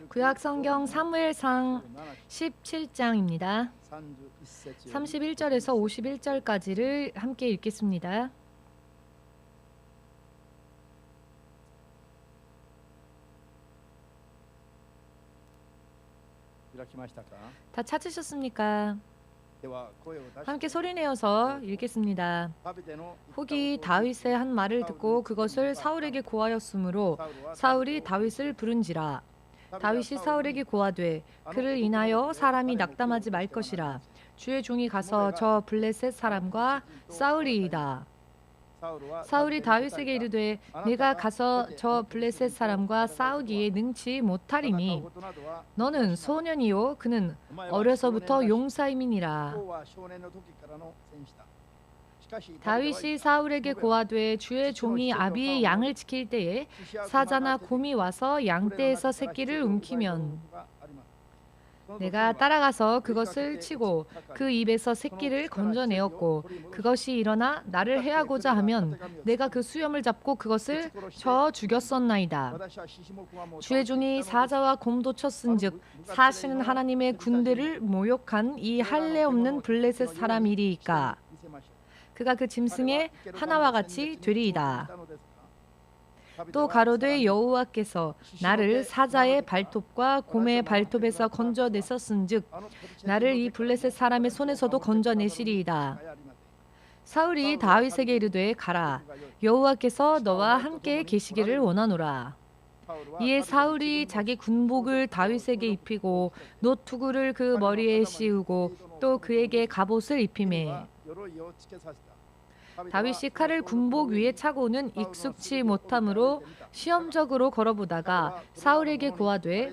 구약 성경 사무엘상 17장입니다. 31절에서 51절까지를 함께 읽겠습니다. 다 찾으셨습니까? 함께 소리내어서 읽겠습니다. 후기 다윗의 한 말을 듣고 그것을 사울에게 고하였으므로 사울이 다윗을 부른지라. 다윗이 사울에게 고하되 그를 인하여 사람이 낙담하지 말 것이라. 주의 종이 가서 저 블레셋 사람과 싸우리이다. 사울이 다윗에게 이르되 내가 가서 저 블레셋 사람과 싸우기에 능치 못하리니 너는 소년이요 그는 어려서부터 용사임이니라. 다윗이 사울에게 고하되 주의 종이 아비의 양을 지킬 때에 사자나 곰이 와서 양떼에서 새끼를 움키면 내가 따라가서 그것을 치고 그 입에서 새끼를 건져내었고 그것이 일어나 나를 해하고자 하면 내가 그 수염을 잡고 그것을 쳐 죽였었나이다. 주의 종이 사자와 곰도 쳤은즉 사시는 하나님의 군대를 모욕한 이 할례 없는 블레셋 사람이리이까. 그가 그 짐승의 하나와 같이 되리이다. 또 가로되 여호와께서 나를 사자의 발톱과 곰의 발톱에서 건져내셨은즉 나를 이 블레셋 사람의 손에서도 건져내시리이다. 사울이 다윗에게 이르되 가라. 여호와께서 너와 함께 계시기를 원하노라. 이에 사울이 자기 군복을 다윗에게 입히고 노투구를 그 머리에 씌우고 또 그에게 갑옷을 입히매 다윗이 칼을 군복 위에 차고는 익숙치 못함으로 시험적으로 걸어보다가 사울에게 고하되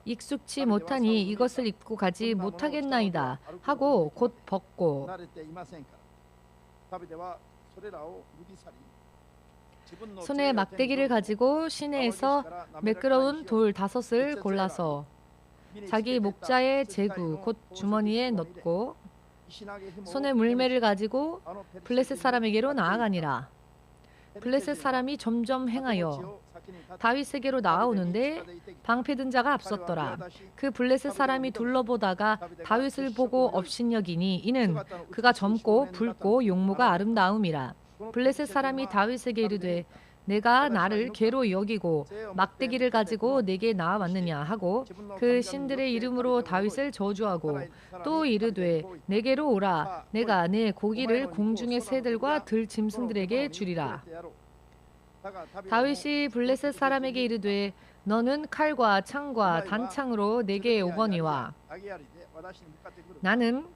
익숙치 못하니 이것을 입고 가지 못하겠나이다 하고 곧 벗고 손에 막대기를 가지고 시내에서 매끄러운 돌 5을 골라서 자기 목자의 제구 곧 주머니에 넣고 손에 물매를 가지고 블레셋 사람에게로 나아가니라. 블레셋 사람이 점점 행하여 다윗에게로 나아오는데 방패든 자가 앞섰더라. 그 블레셋 사람이 둘러보다가 다윗을 보고 업신여기니 이는 그가 젊고 붉고 용모가 아름다움이라. 블레셋 사람이 다윗에게 이르되 내가 나를 괴로 여기고 막대기를 가지고 내게 나아왔느냐 하고 그 신들의 이름으로 다윗을 저주하고 또 이르되 내게로 오라. 내가 내 고기를 공중의 새들과 들 짐승들에게 주리라. 다윗이 블레셋 사람에게 이르되 너는 칼과 창과 단창으로 내게 오거니와 나는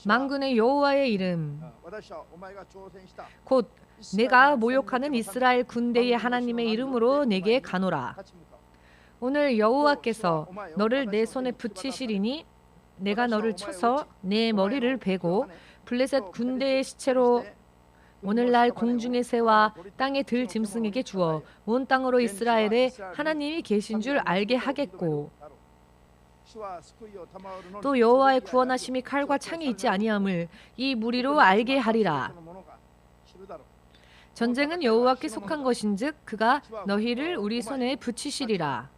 만군의 여호와의 이름 곧 내가 모욕하는 이스라엘 군대의 하나님의 이름으로 내게 가노라. 오늘 여호와께서 너를 내 손에 붙이시리니 내가 너를 쳐서 내 머리를 베고 블레셋 군대의 시체로 오늘날 공중의 새와 땅의 들 짐승에게 주어 온 땅으로 이스라엘에 하나님이 계신 줄 알게 하겠고 또 여호와의 구원하심이 칼과 창이 있지 아니함을 이 무리로 알게 하리라. 전쟁은 여호와께 속한 것인즉 그가 너희를 우리 손에 붙이시리라.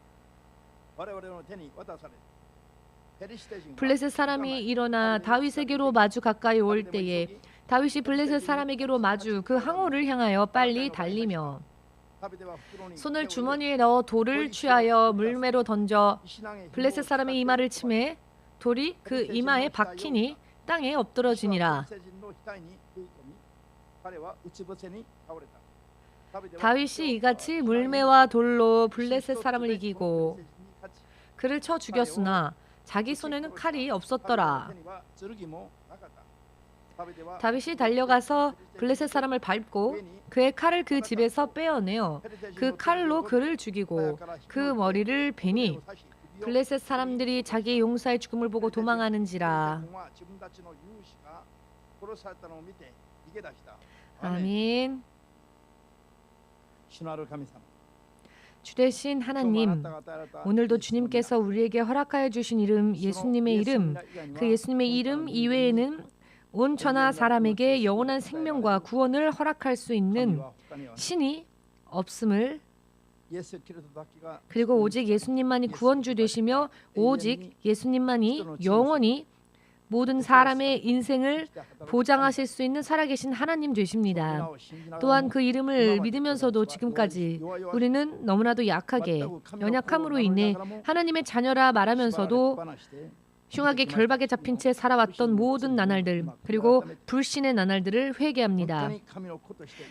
블레셋 사람이 일어나 다윗에게로 마주 가까이 올 때에 다윗이 블레셋 사람에게로 마주 그 항우를 향하여 빨리 달리며 손을 주머니에 넣어 돌을 취하여 물매로 던져 블레셋 사람의 이마를 치매 돌이 그 이마에 박히니 땅에 엎드러지니라. 다윗이 이같이 물매와 돌로 블레셋 사람을 이기고 그를 쳐 죽였으나 자기 손에는 칼이 없었더라. 다윗이 달려가서 블레셋 사람을 밟고 그의 칼을 그 집에서 빼어내어 그 칼로 그를 죽이고 그 머리를 베니 블레셋 사람들이 자기 용사의 죽음을 보고 도망하는지라. 아멘. 주되신 하나님, 오늘도 주님께서 우리에게 허락하여 주신 이름 예수님의 이름, 그 예수님의 이름 이외에는 온 천하 사람에게 영원한 생명과 구원을 허락할 수 있는 신이 없음을 그리고 오직 예수님만이 구원주 되시며 오직 예수님만이 영원히 모든 사람의 인생을 보장하실 수 있는 살아계신 하나님 되십니다. 또한 그 이름을 믿으면서도 지금까지 우리는 너무나도 약하게 연약함으로 인해 하나님의 자녀라 말하면서도 흉하게 결박에 잡힌 채 살아왔던 모든 나날들 그리고 불신의 나날들을 회개합니다.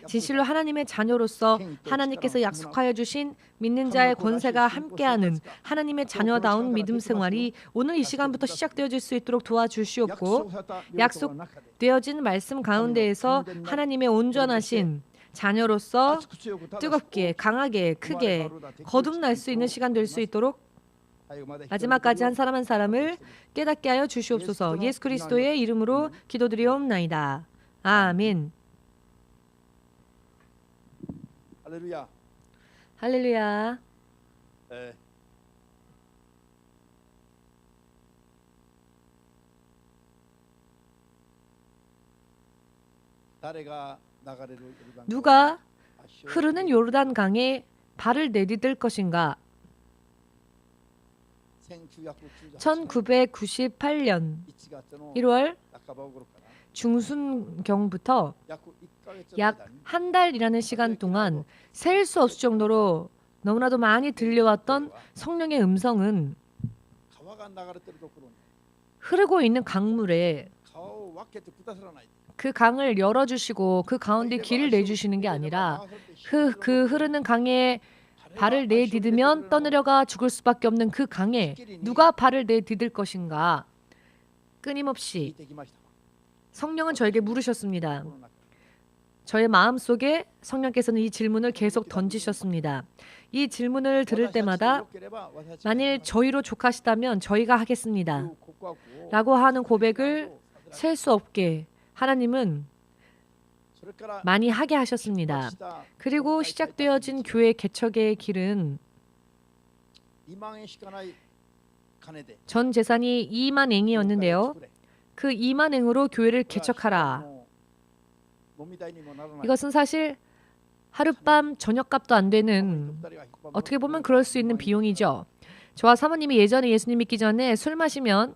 진실로 하나님의 자녀로서 하나님께서 약속하여 주신 믿는 자의 권세가 함께하는 하나님의 자녀다운 믿음 생활이 오늘 이 시간부터 시작되어질 수 있도록 도와주시옵고 약속되어진 말씀 가운데에서 하나님의 온전하신 자녀로서 뜨겁게 강하게 크게 거듭날 수 있는 시간 될 수 있도록 마지막까지 한 사람 한 사람을 깨닫게 하여 주시옵소서. 예수 그리스도의 이름으로 기도드리옵나이다. 아멘. 할렐루야. 할렐루야. 누가 흐르는 요르단 강에 발을 내디딜 것인가? 1998년 1월 중순경부터 약 한 달이라는 시간 동안 셀 수 없을 정도로 너무나도 많이 들려왔던 성령의 음성은 흐르고 있는 강물에 그 강을 열어주시고 그 가운데 길을 내주시는 게 아니라 그 흐르는 강에 발을 내디디면 떠내려가 죽을 수밖에 없는 그 강에 누가 발을 내디딜 것인가? 끊임없이 성령은 저에게 물으셨습니다. 저의 마음속에 성령께서는 이 질문을 계속 던지셨습니다. 이 질문을 들을 때마다 만일 저희로 족하시다면 저희가 하겠습니다. 라고 하는 고백을 셀 수 없게 하나님은 많이 하게 하셨습니다. 그리고 시작되어진 교회 개척의 길은 전 재산이 2만 앵이었는데요. 그 2만 앵으로 교회를 개척하라. 이것은 사실 하룻밤 저녁값도 안 되는 어떻게 보면 그럴 수 있는 비용이죠. 저와 사모님이 예전에 예수님 믿기 전에 술 마시면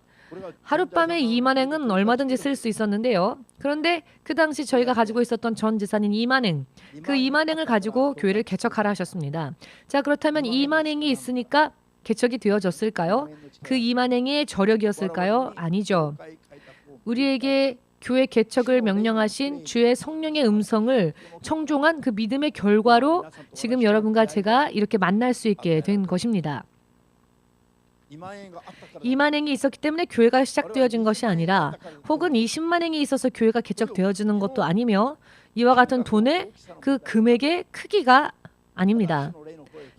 하룻밤에 2만 앵은 얼마든지 쓸 수 있었는데요. 그런데 그 당시 저희가 가지고 있었던 전 재산인 2만 앵, 그 2만 앵을 가지고 교회를 개척하라 하셨습니다. 자, 그렇다면 2만 앵이 있으니까 개척이 되어졌을까요? 그 2만 앵의 저력이었을까요? 아니죠. 우리에게 교회 개척을 명령하신 주의 성령의 음성을 청종한 그 믿음의 결과로 지금 여러분과 제가 이렇게 만날 수 있게 된 것입니다. 2만 앵이 있었기 때문에 교회가 시작되어진 것이 아니라 혹은 20만 앵이 있어서 교회가 개척되어지는 것도 아니며 이와 같은 돈의 그 금액의 크기가 아닙니다.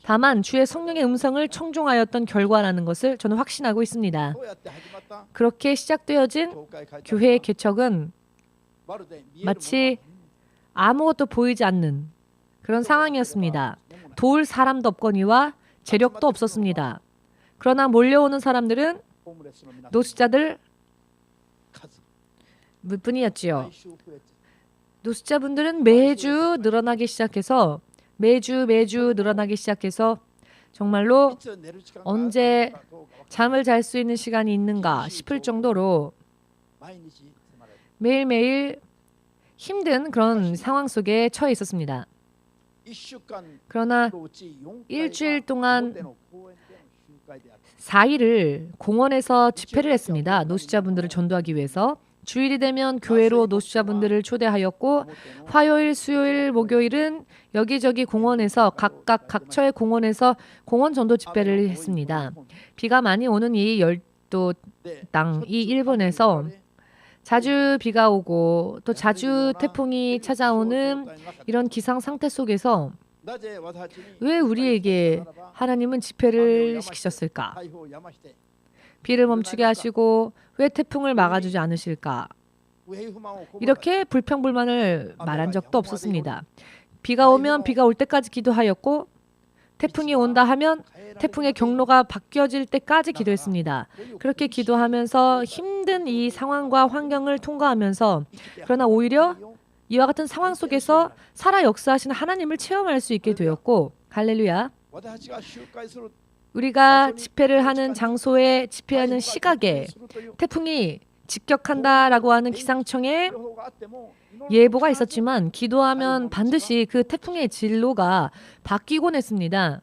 다만 주의 성령의 음성을 청종하였던 결과라는 것을 저는 확신하고 있습니다. 그렇게 시작되어진 교회의 개척은 마치 아무것도 보이지 않는 그런 상황이었습니다. 도울 사람도 없거니와 재력도 없었습니다. 그러나 몰려오는 사람들은 노숙자들 뿐이었지요. 노숙자분들은 매주 늘어나기 시작해서 매주 늘어나기 시작해서 정말로 언제 잠을 잘 수 있는 시간이 있는가 싶을 정도로 매일매일 힘든 그런 상황 속에 처해 있었습니다. 그러나 일주일 동안 4일을 공원에서 집회를 했습니다. 노숙자분들을 전도하기 위해서. 주일이 되면 교회로 노숙자분들을 초대하였고 화요일, 수요일, 목요일은 여기저기 공원에서 각각 각처의 공원에서 공원 전도 집회를 했습니다. 비가 많이 오는 이 열도 땅, 이 일본에서 자주 비가 오고 또 자주 태풍이 찾아오는 이런 기상 상태 속에서 왜 우리에게 하나님은 집회를 시키셨을까? 비를 멈추게 하시고 왜 태풍을 막아주지 않으실까? 이렇게 불평불만을 말한 적도 없었습니다. 비가 오면 비가 올 때까지 기도하였고 태풍이 온다 하면 태풍의 경로가 바뀌어질 때까지 기도했습니다. 그렇게 기도하면서 힘든 이 상황과 환경을 통과하면서 그러나 오히려 이와 같은 상황 속에서 살아 역사하시는 하나님을 체험할 수 있게 되었고 할렐루야. 우리가 집회를 하는 장소에 집회하는 시각에 태풍이 직격한다라고 하는 기상청의 예보가 있었지만 기도하면 반드시 그 태풍의 진로가 바뀌곤 했습니다.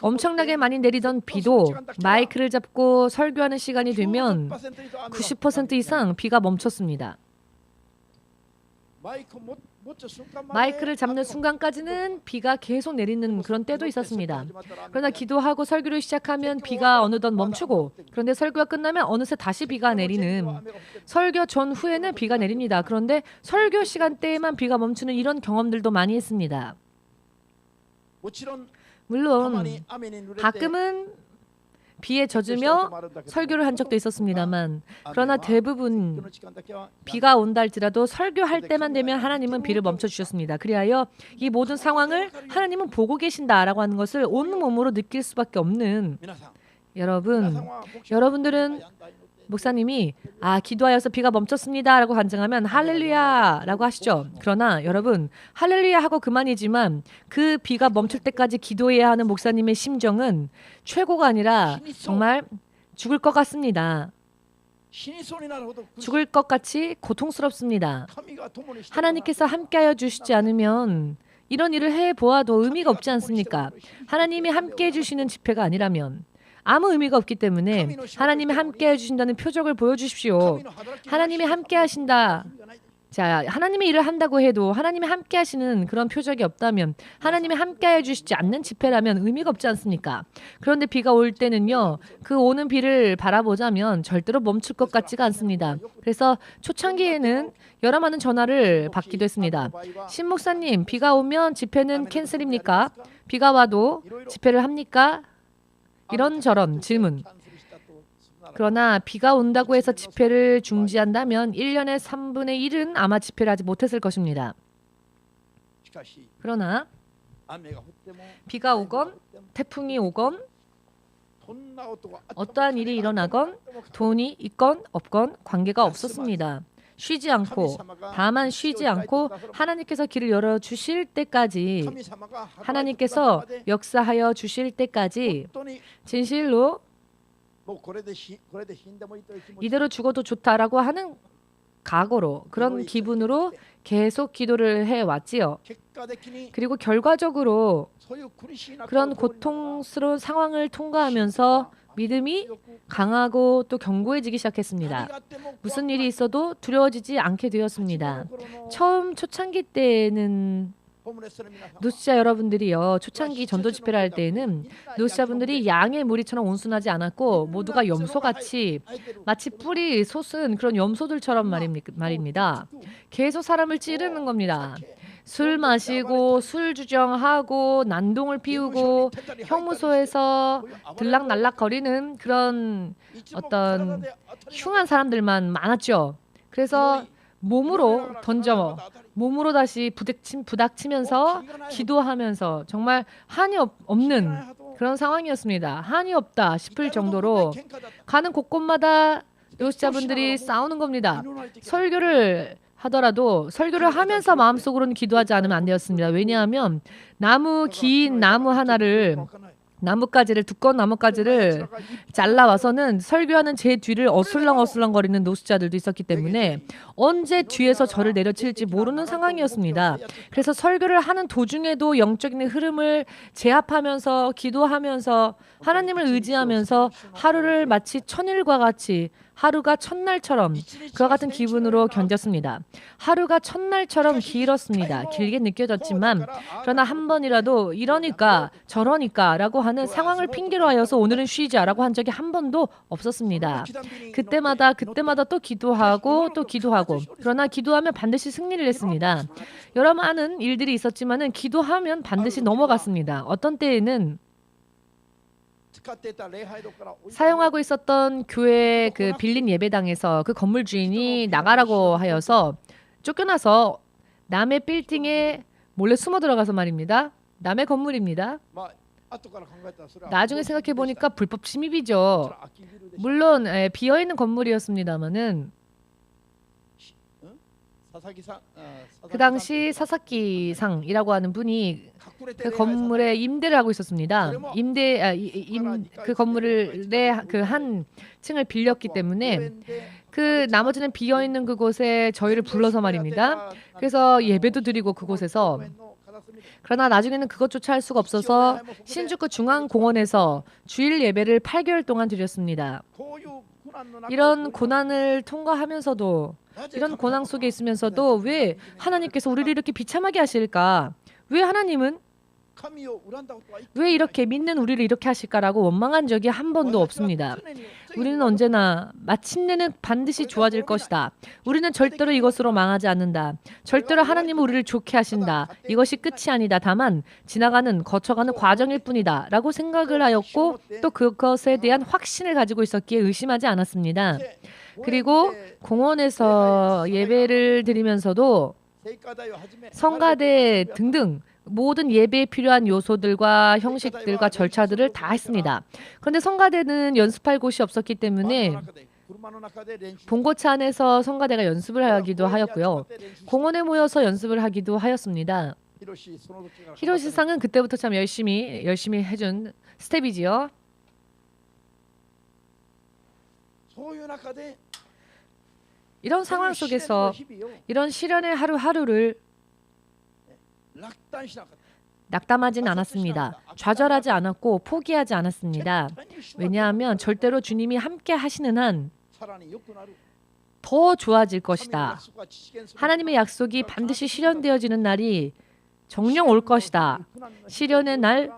엄청나게 많이 내리던 비도 마이크를 잡고 설교하는 시간이 되면 90% 이상 비가 멈췄습니다. 마이크를 잡는 순간까지는 비가 계속 내리는 그런 때도 있었습니다. 그러나 기도하고 설교를 시작하면 비가 어느덧 멈추고, 그런데 설교가 끝나면 어느새 다시 비가 내리는, 설교 전후에는 비가 내립니다. 그런데 설교 시간대에만 비가 멈추는 이런 경험들도 많이 했습니다. 물론 가끔은 비에 젖으며 설교를 한 적도 있었습니다만, 그러나 대부분 비가 온다 할지라도 설교할 때만 되면 하나님은 비를 멈춰주셨습니다. 그리하여 이 모든 상황을 하나님은 보고 계신다라고 하는 것을 온몸으로 느낄 수밖에 없는 여러분들은 목사님이 기도하여서 비가 멈췄습니다 라고 간증하면 할렐루야 라고 하시죠. 그러나 여러분, 할렐루야 하고 그만이지만 그 비가 멈출 때까지 기도해야 하는 목사님의 심정은 최고가 아니라 정말 죽을 것 같습니다. 죽을 것 같이 고통스럽습니다. 하나님께서 함께하여 주시지 않으면 이런 일을 해보아도 의미가 없지 않습니까? 하나님이 함께해 주시는 집회가 아니라면 아무 의미가 없기 때문에 하나님이 함께 해주신다는 표적을 보여주십시오. 하나님이 함께 하신다. 자, 하나님의 일을 한다고 해도 하나님이 함께 하시는 그런 표적이 없다면, 하나님이 함께 해주시지 않는 집회라면 의미가 없지 않습니까? 그런데 비가 올 때는요, 그 오는 비를 바라보자면 절대로 멈출 것 같지가 않습니다. 그래서 초창기에는 여러 많은 전화를 받기도 했습니다. 신 목사님, 비가 오면 집회는 캔슬입니까? 비가 와도 집회를 합니까? 이런저런 질문. 그러나 비가 온다고 해서 집회를 중지한다면 1년의 3분의 1은 아마 집회를 하지 못했을 것입니다. 그러나 비가 오건 태풍이 오건 어떠한 일이 일어나건 돈이 있건 없건 관계가 없었습니다. 쉬지 않고, 다만 쉬지 않고 하나님께서 길을 열어주실 때까지, 하나님께서 역사하여 주실 때까지 진실로 이대로 죽어도 좋다라고 하는 각오로, 그런 기분으로 계속 기도를 해왔지요. 그리고 결과적으로 그런 고통스러운 상황을 통과하면서 믿음이 강하고 또 견고해지기 시작했습니다. 무슨 일이 있어도 두려워지지 않게 되었습니다. 처음 초창기 때에는 노숙자 여러분들이요, 초창기 전도 집회를 할 때에는 노숙자분들이 양의 무리처럼 온순하지 않았고 모두가 염소같이 마치 뿔이 솟은 그런 염소들처럼 말입니다. 계속 사람을 찌르는 겁니다. 술 마시고 술 주정하고 난동을 피우고 형무소에서 들락날락거리는 그런 어떤 흉한 사람들만 많았죠. 그래서 몸으로 다시 부닥치면서 기도하면서 정말 한이 없는 그런 상황이었습니다. 한이 없다 싶을 정도로 가는 곳곳마다 노숙자분들이 싸우는 겁니다. 설교를 하더라도 설교를 하면서 마음속으로는 기도하지 않으면 안 되었습니다. 왜냐하면 긴 나무 하나를, 두꺼운 나뭇가지를 잘라와서는 설교하는 제 뒤를 어슬렁어슬렁거리는 노숙자들도 있었기 때문에 언제 뒤에서 저를 내려칠지 모르는 상황이었습니다. 그래서 설교를 하는 도중에도 영적인 흐름을 제압하면서 기도하면서 하나님을 의지하면서 하루를 마치 천일과 같이, 하루가 첫날처럼 그와 같은 기분으로 견뎠습니다. 하루가 첫날처럼 길었습니다. 길게 느껴졌지만, 그러나 한 번이라도 이러니까 저러니까 라고 하는 상황을 핑계로 하여서 오늘은 쉬자라고 한 적이 한 번도 없었습니다. 그때마다 또 기도하고 또 기도하고, 그러나 기도하면 반드시 승리를 했습니다. 여러 많은 일들이 있었지만은 기도하면 반드시 넘어갔습니다. 어떤 때에는 사용하고 있었던 교회 그 빌린 예배당에서 그 건물 주인이 나가라고 하여서 쫓겨나서 남의 빌딩에 몰래 숨어 들어가서 말입니다. 남의 건물입니다. 나중에 생각해 보니까 불법 침입이죠. 물론 비어있는 건물이었습니다만은 그 당시 사사키상이라고 하는 분이 그 건물에 임대를 하고 있었습니다. 그 건물의 그 한 층을 빌렸기 때문에 그 나머지는 비어 있는 그곳에 저희를 불러서 말입니다. 그래서 예배도 드리고 그곳에서, 그러나 나중에는 그것조차 할 수가 없어서 신주쿠 중앙공원에서 주일 예배를 8개월 동안 드렸습니다. 이런 고난을 통과하면서도, 이런 고난 속에 있으면서도 왜 하나님께서 우리를 이렇게 비참하게 하실까? 왜 하나님은 왜 이렇게 믿는 우리를 이렇게 하실까라고 원망한 적이 한 번도 없습니다. 우리는 언제나 마침내는 반드시 좋아질 것이다. 우리는 절대로 이것으로 망하지 않는다. 절대로 하나님은 우리를 좋게 하신다. 이것이 끝이 아니다. 다만 지나가는, 거쳐가는 과정일 뿐이다. 라고 생각을 하였고, 또 그것에 대한 확신을 가지고 있었기에 의심하지 않았습니다. 그리고 공원에서 예배를 드리면서도 성가대 등등 모든 예배에 필요한 요소들과 형식들과 절차들을 다 했습니다. 그런데 성가대는 연습할 곳이 없었기 때문에 봉고차 안에서 성가대가 연습을 하기도 하였고요. 공원에 모여서 연습을 하기도 하였습니다. 히로시상은 그때부터 참 열심히 해준 스텝이지요. 이런 상황 속에서 이런 시련의 하루하루를 낙담하진 않았습니다. 좌절하지 않았고 포기하지 않았습니다. 왜냐하면 절대로 주님이 함께 하시는 한 더 좋아질 것이다. 하나님의 약속이 반드시 실현되어지는 날이 정녕 올 것이다. 시련의 날,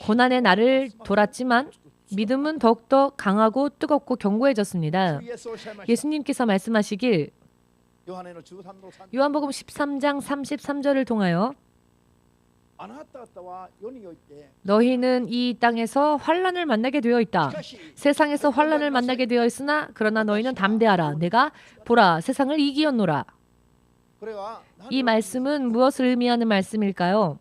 고난의 날을 돌았지만 믿음은 더욱더 강하고 뜨겁고 견고해졌습니다. 예수님께서 말씀하시길 요한복음 13장 33절을 통하여 너희는 이 땅에서 환난을 만나게 되어 있다. 세상에서 환난을 만나게 되어 있으나 그러나 너희는 담대하라. 내가 보라 세상을 이기었노라. 이 말씀은 무엇을 의미하는 말씀일까요?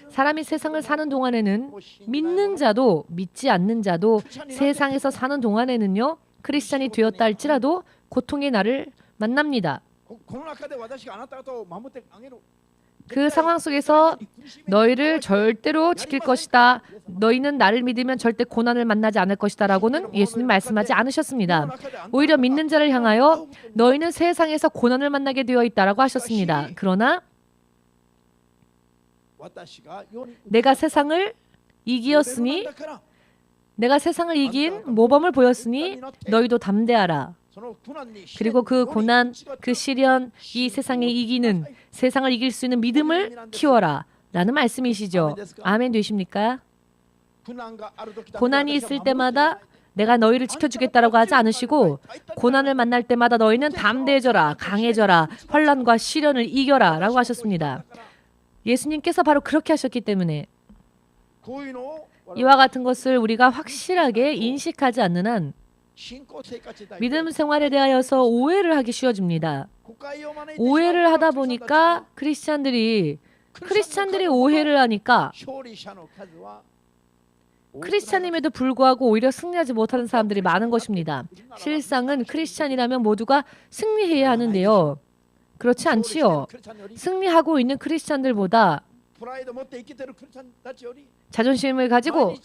사람이 세상을 사는 동안에는 믿는 자도 믿지 않는 자도 세상에서 사는 동안에는요, 크리스찬이 되었다 할지라도 고통의 날을 만납니다. 그 상황 속에서 너희를 절대로 지킬 것이다. 너희는 나를 믿으면 절대 고난을 만나지 않을 것이다 라고는 예수님 말씀하지 않으셨습니다. 오히려 믿는 자를 향하여 너희는 세상에서 고난을 만나게 되어 있다라고 하셨습니다. 그러나 내가 세상을 이기었으니, 내가 세상을 이긴 모범을 보였으니 너희도 담대하라. 그리고 그 고난, 그 시련, 이 세상에 이기는, 세상을 이길 수 있는 믿음을 키워라 라는 말씀이시죠. 아멘 되십니까? 고난이 있을 때마다 내가 너희를 지켜주겠다라고 하지 않으시고, 고난을 만날 때마다 너희는 담대해져라, 강해져라, 환난과 시련을 이겨라 라고 하셨습니다. 예수님께서 바로 그렇게 하셨기 때문에 이와 같은 것을 우리가 확실하게 인식하지 않는 한 믿음 생활에 대하여서 오해를 하기 쉬워집니다. 오해를 하다 보니까 크리스찬들이 오해를 하니까 크리스찬임에도 불구하고 오히려 승리하지 못하는 사람들이 많은 것입니다. 실상은 크리스찬이라면 모두가 승리해야 하는데요. 그렇지 않지요. 승리하고 있는 크리스찬들보다 자존심을 가지고,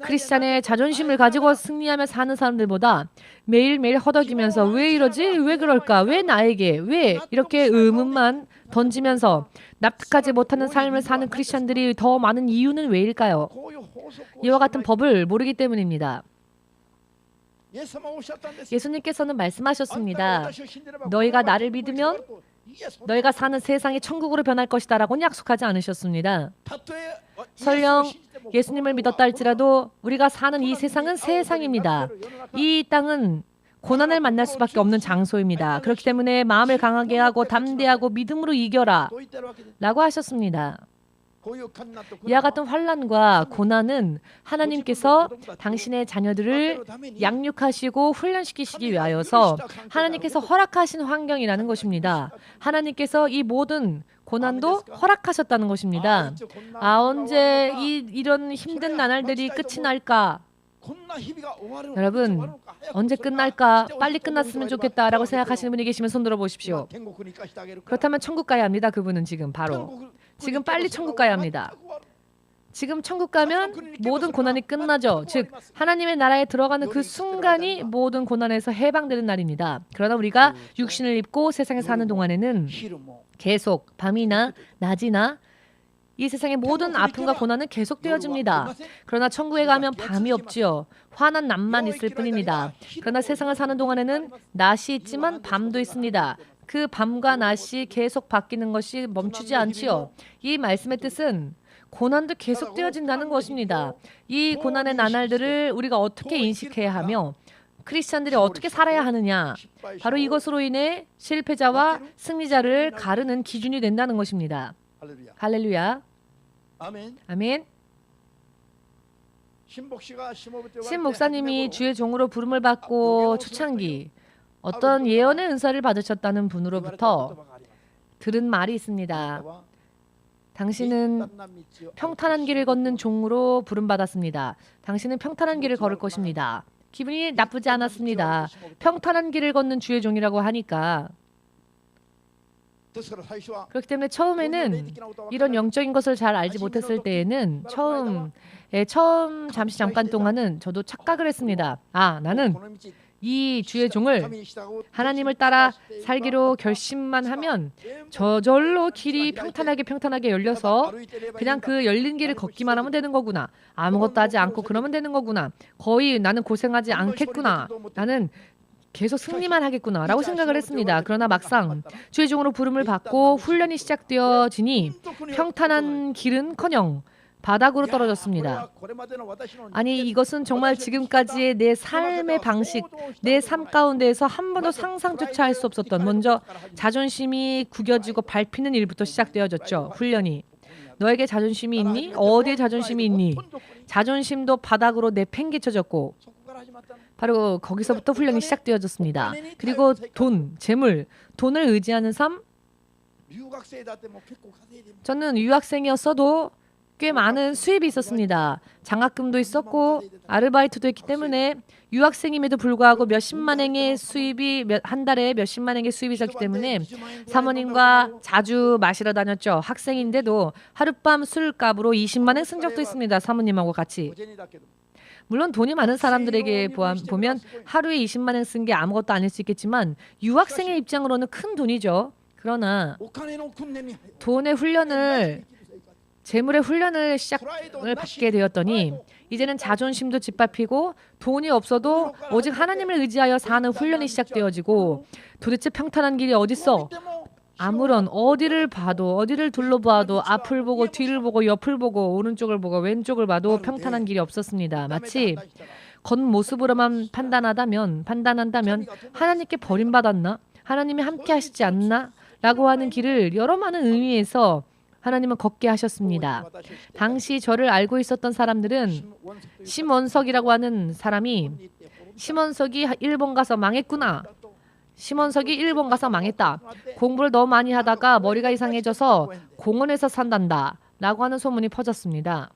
크리스찬의 자존심을 가지고 승리하며 사는 사람들보다 매일매일 허덕이면서 왜 이러지? 왜 그럴까? 왜 나에게? 왜 이렇게 의문만 던지면서 납득하지 못하는 삶을 사는 크리스찬들이 더 많은 이유는 왜일까요? 이와 같은 법을 모르기 때문입니다. 예수님께서는 말씀하셨습니다. 너희가 나를 믿으면 너희가 사는 세상이 천국으로 변할 것이다 라고는 약속하지 않으셨습니다. 설령 예수님을 믿었다 할지라도 우리가 사는 이 세상은 세상입니다. 이 땅은 고난을 만날 수밖에 없는 장소입니다. 그렇기 때문에 마음을 강하게 하고 담대하고 믿음으로 이겨라 라고 하셨습니다. 이와 같은 환난과 고난은 하나님께서 당신의 자녀들을 양육하시고 훈련시키시기 위하여서 하나님께서 허락하신 환경이라는 것입니다. 하나님께서 이 모든 고난도 허락하셨다는 것입니다. 언제 이런 힘든 나날들이 끝이 날까? 여러분, 언제 끝날까? 빨리 끝났으면 좋겠다라고 생각하시는 분이 계시면 손 들어 보십시오. 그렇다면 천국 가야 합니다. 그분은 지금 바로. 지금 빨리 천국 가야 합니다. 지금 천국 가면 모든 고난이 끝나죠. 즉 하나님의 나라에 들어가는 그 순간이 모든 고난에서 해방되는 날입니다. 그러나 우리가 육신을 입고 세상에 사는 동안에는 계속 밤이나 낮이나 이 세상의 모든 아픔과 고난은 계속되어집니다. 그러나 천국에 가면 밤이 없지요. 환한 낮만 있을 뿐입니다. 그러나 세상을 사는 동안에는 낮이 있지만 밤도 있습니다. 그 밤과 낮이 계속 바뀌는 것이 멈추지 않지요. 이 말씀의 뜻은 고난도 계속되어진다는 것입니다. 이 고난의 나날들을 우리가 어떻게 인식해야 하며 크리스찬들이 어떻게 살아야 하느냐, 바로 이것으로 인해 실패자와 승리자를 가르는 기준이 된다는 것입니다. 할렐루야. 아멘. 신 목사님이 주의 종으로 부름을 받고 초창기 어떤 예언의 은사를 받으셨다는 분으로부터 들은 말이 있습니다. 당신은 평탄한 길을 걷는 종으로 부름받았습니다. 당신은 평탄한 길을 걸을 것입니다. 기분이 나쁘지 않았습니다. 평탄한 길을 걷는 주의 종이라고 하니까. 그렇기 때문에 처음에는 이런 영적인 것을 잘 알지 못했을 때에는 처음 잠깐 동안은 저도 착각을 했습니다. 아, 나는 이 주의 종을 하나님을 따라 살기로 결심만 하면 저절로 길이 평탄하게 열려서 그냥 그 열린 길을 걷기만 하면 되는 거구나. 아무것도 하지 않고 그러면 되는 거구나. 거의 나는 고생하지 않겠구나. 나는 계속 승리만 하겠구나 라고 생각을 했습니다. 그러나 막상 주의 종으로 부름을 받고 훈련이 시작되어지니 평탄한 길은커녕 바닥으로 떨어졌습니다. 아니, 이것은 정말 지금까지의 내 삶의 방식, 내 삶 가운데에서 한 번도 상상조차 할 수 없었던, 먼저 자존심이 구겨지고 밟히는 일부터 시작되어졌죠. 훈련이. 너에게 자존심이 있니? 어디에 자존심이 있니? 자존심도 바닥으로 내팽개쳐졌고 바로 거기서부터 훈련이 시작되어졌습니다. 그리고 돈, 재물, 돈을 의지하는 삶. 저는 유학생이었어도 꽤 많은 수입이 있었습니다. 장학금도 있었고 아르바이트도 했기 때문에 유학생임에도 불구하고 몇십만 행의 수입이 한 달에 몇십만 행의 수입이 있었기 때문에 사모님과 자주 마시러 다녔죠. 학생인데도 하룻밤 술값으로 20만 행 쓴 적도 있습니다. 사모님하고 같이. 물론 돈이 많은 사람들에게 보면 하루에 20만 엔 쓴 게 아무것도 아닐 수 있겠지만 유학생의 입장으로는 큰 돈이죠. 그러나 돈의 훈련을, 재물의 훈련을 시작을 받게 되었더니 이제는 자존심도 짓밟히고 돈이 없어도 오직 하나님을 의지하여 사는 훈련이 시작되어지고 도대체 평탄한 길이 어딨어? 아무런 어디를 봐도, 어디를 둘러봐도 앞을 보고 뒤를 보고 옆을 보고 오른쪽을 보고 왼쪽을 봐도 평탄한 길이 없었습니다. 마치 겉모습으로만 판단한다면 하나님께 버림받았나? 하나님이 함께 하시지 않나? 라고 하는 길을 여러 많은 의미에서 하나님은 걷게 하셨습니다. 당시 저를 알고 있었던 사람들은 심원석이라고 하는 사람이 심원석이 일본 가서 망했구나. 심원석이 일본 가서 망했다. 공부를 너무 많이 하다가 머리가 이상해져서 공원에서 산단다. 라고 하는 소문이 퍼졌습니다.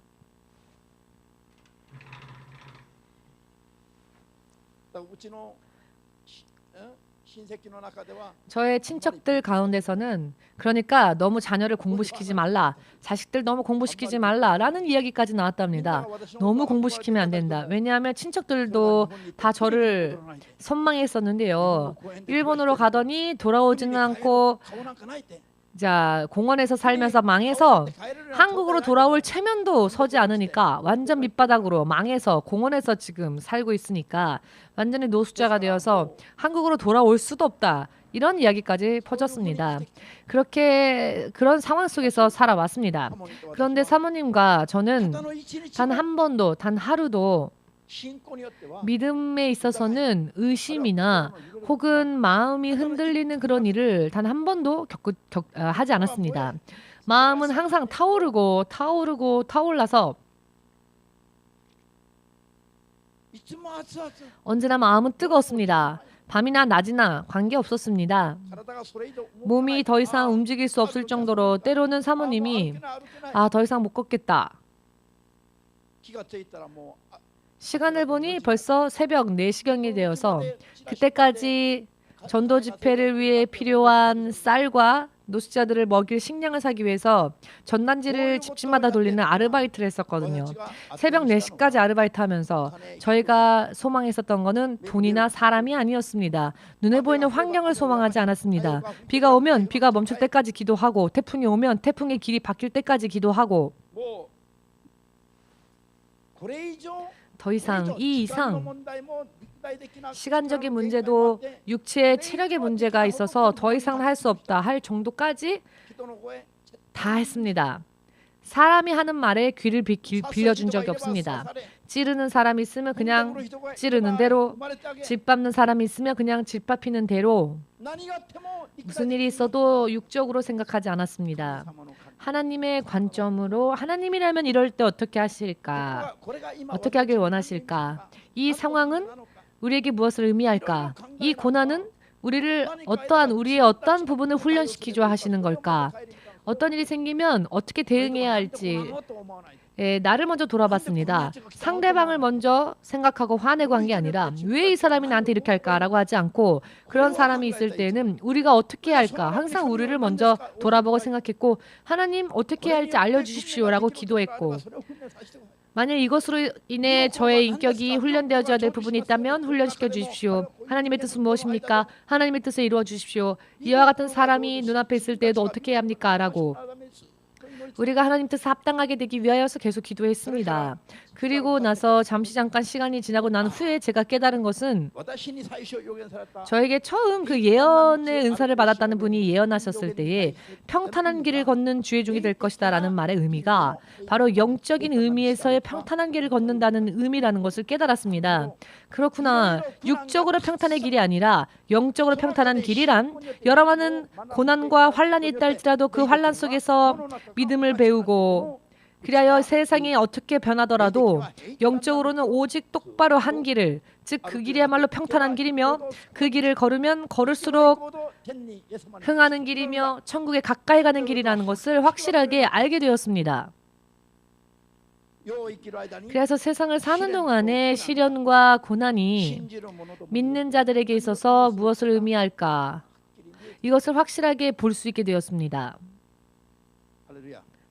저의 친척들 가운데서는 그러니까 너무 자녀를 공부시키지 말라, 자식들 너무 공부시키지 말라라는 이야기까지 나왔답니다. 너무 공부시키면 안 된다. 왜냐하면 친척들도 다 저를 선망했었는데요. 일본으로 가더니 돌아오지는 않고 자, 공원에서 살면서 망해서 한국으로 돌아올 체면도 서지 않으니까 완전 밑바닥으로 망해서 공원에서 지금 살고 있으니까 완전히 노숙자가 되어서 한국으로 돌아올 수도 없다. 이런 이야기까지 퍼졌습니다. 그런 상황 속에서 살아왔습니다. 그런데 사모님과 저는 단 한 번도, 단 하루도 믿음에 있어서는 의심이나 혹은 마음이 흔들리는 그런 일을 단 한 번도 하지 않았습니다. 마음은 항상 타오르고 언제나 마음은 뜨거웠습니다. 밤이나 낮이나 관계없었습니다. 몸이 더 이상 움직일 수 없을 정도로 때로는 사모님이 더 이상 못 걷겠다. 시간을 보니 벌써 새벽 4시경이 되어서 그때까지 전도 집회를 위해 필요한 쌀과 노숙자들을 먹일 식량을 사기 위해서 전단지를 집집마다 돌리는 아르바이트를 했었거든요. 새벽 4시까지 아르바이트 하면서 저희가 소망했었던 거는 돈이나 사람이 아니었습니다. 눈에 보이는 환경을 소망하지 않았습니다. 비가 오면 비가 멈출 때까지 기도하고 태풍이 오면 태풍의 길이 바뀔 때까지 기도하고 더 이상 이 이상 시간적인 문제도 육체의 체력의 문제가 있어서 더 이상 할 수 없다 할 정도까지 다 했습니다. 사람이 하는 말에 귀를 빌려준 적이 없습니다. 찌르는 사람이 있으면 그냥 찌르는 대로, 집 밟는 사람이 있으면 그냥 집 밟히는 대로 무슨 일이 있어도 육적으로 생각하지 않았습니다. 하나님의 관점으로 하나님이라면 이럴 때 어떻게 하실까? 어떻게 하길 원하실까? 이 상황은 우리에게 무엇을 의미할까? 이 고난은 우리의 어떠한 부분을 훈련시키려 하시는 걸까? 어떤 일이 생기면 어떻게 대응해야 할지 나를 먼저 돌아봤습니다. 상대방을 먼저 생각하고 화내고 한 게 아니라 왜 이 사람이 나한테 이렇게 할까라고 하지 않고 그런 사람이 있을 때는 우리가 어떻게 해야 할까? 항상 우리를 먼저 돌아보고 생각했고 하나님 어떻게 해야 할지 알려주십시오라고 기도했고 만약 이것으로 인해 저의 인격이 훈련되어져야 될 부분이 있다면 훈련시켜 주십시오. 하나님의 뜻은 무엇입니까? 하나님의 뜻을 이루어 주십시오. 이와 같은 사람이 눈앞에 있을 때에도 어떻게 해야 합니까? 라고 우리가 하나님 뜻에 합당하게 되기 위하여서 계속 기도했습니다. 그리고 나서 잠깐 시간이 지나고 난 후에 제가 깨달은 것은 저에게 처음 그 예언의 은사를 받았다는 분이 예언하셨을 때에 평탄한 길을 걷는 주의 종이 될 것이다 라는 말의 의미가 바로 영적인 의미에서의 평탄한 길을 걷는다는 의미라는 것을 깨달았습니다. 그렇구나. 육적으로 평탄의 길이 아니라 영적으로 평탄한 길이란 여러 많은 고난과 환란이 있다 할지라도 그 환란 속에서 믿음을 배우고 그리하여 세상이 어떻게 변하더라도 영적으로는 오직 똑바로 한 길을 즉 그 길이야말로 평탄한 길이며 그 길을 걸으면 걸을수록 흥하는 길이며 천국에 가까이 가는 길이라는 것을 확실하게 알게 되었습니다. 그래서 세상을 사는 동안에 시련과 고난이 믿는 자들에게 있어서 무엇을 의미할까? 이것을 확실하게 볼 수 있게 되었습니다.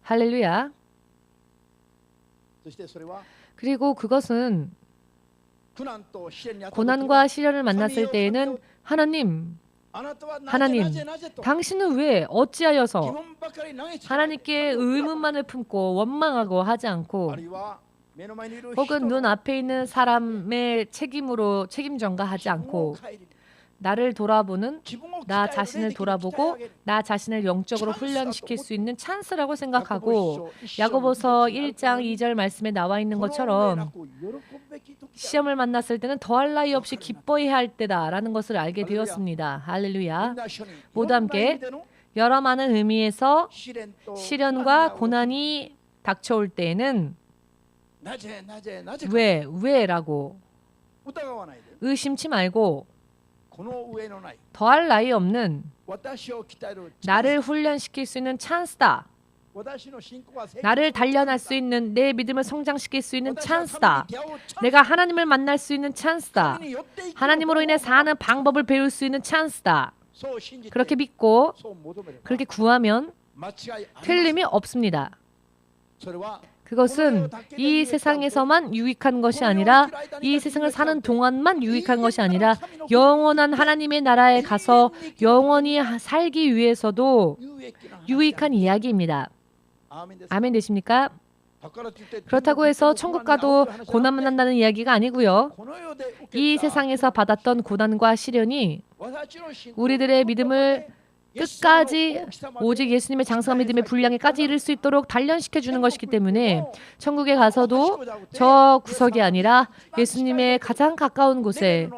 할렐루야. 그리고 그것은 고난과 시련을 만났을 때에는 하나님, 당신은 왜 어찌하여서 하나님께 의문만을 품고 원망하고 하지 않고 혹은 눈앞에 있는 사람의 책임으로 책임 전가하지 않고 나를 돌아보는 나 자신을 돌아보고 나 자신을 영적으로 훈련시킬 수 있는 찬스라고 생각하고 야고보서 1장 2절 말씀에 나와 있는 것처럼 시험을 만났을 때는 더할 나위 없이 기뻐해야 할 때다라는 것을 알게 되었습니다. 할렐루야. 모두 함께 여러 많은 의미에서 시련과 고난이 닥쳐올 때에는 왜라고 의심치 말고 더할 나위 없는 나를 훈련시킬 수 있는 찬스다. 나를 단련할 수 있는 내 믿음을 성장시킬 수 있는 찬스다. 내가 하나님을 만날 수 있는 찬스다. 하나님으로 인해 사는 방법을 배울 수 있는 찬스다. 그렇게 믿고 그렇게 구하면 틀림이 없습니다. 그것은 이 세상에서만 유익한 것이 아니라 이 세상을 사는 동안만 유익한 것이 아니라 영원한 하나님의 나라에 가서 영원히 살기 위해서도 유익한 이야기입니다. 아멘 되십니까? 그렇다고 해서 천국 가도 고난 만난다는 이야기가 아니고요. 이 세상에서 받았던 고난과 시련이 우리들의 믿음을 끝까지 오직 예수님의 장성한 믿음의 분량에까지 이를 수 있도록 단련시켜 주는 것이기 때문에 천국에 가서도 저 구석이 아니라 예수님의 가장 가까운 곳에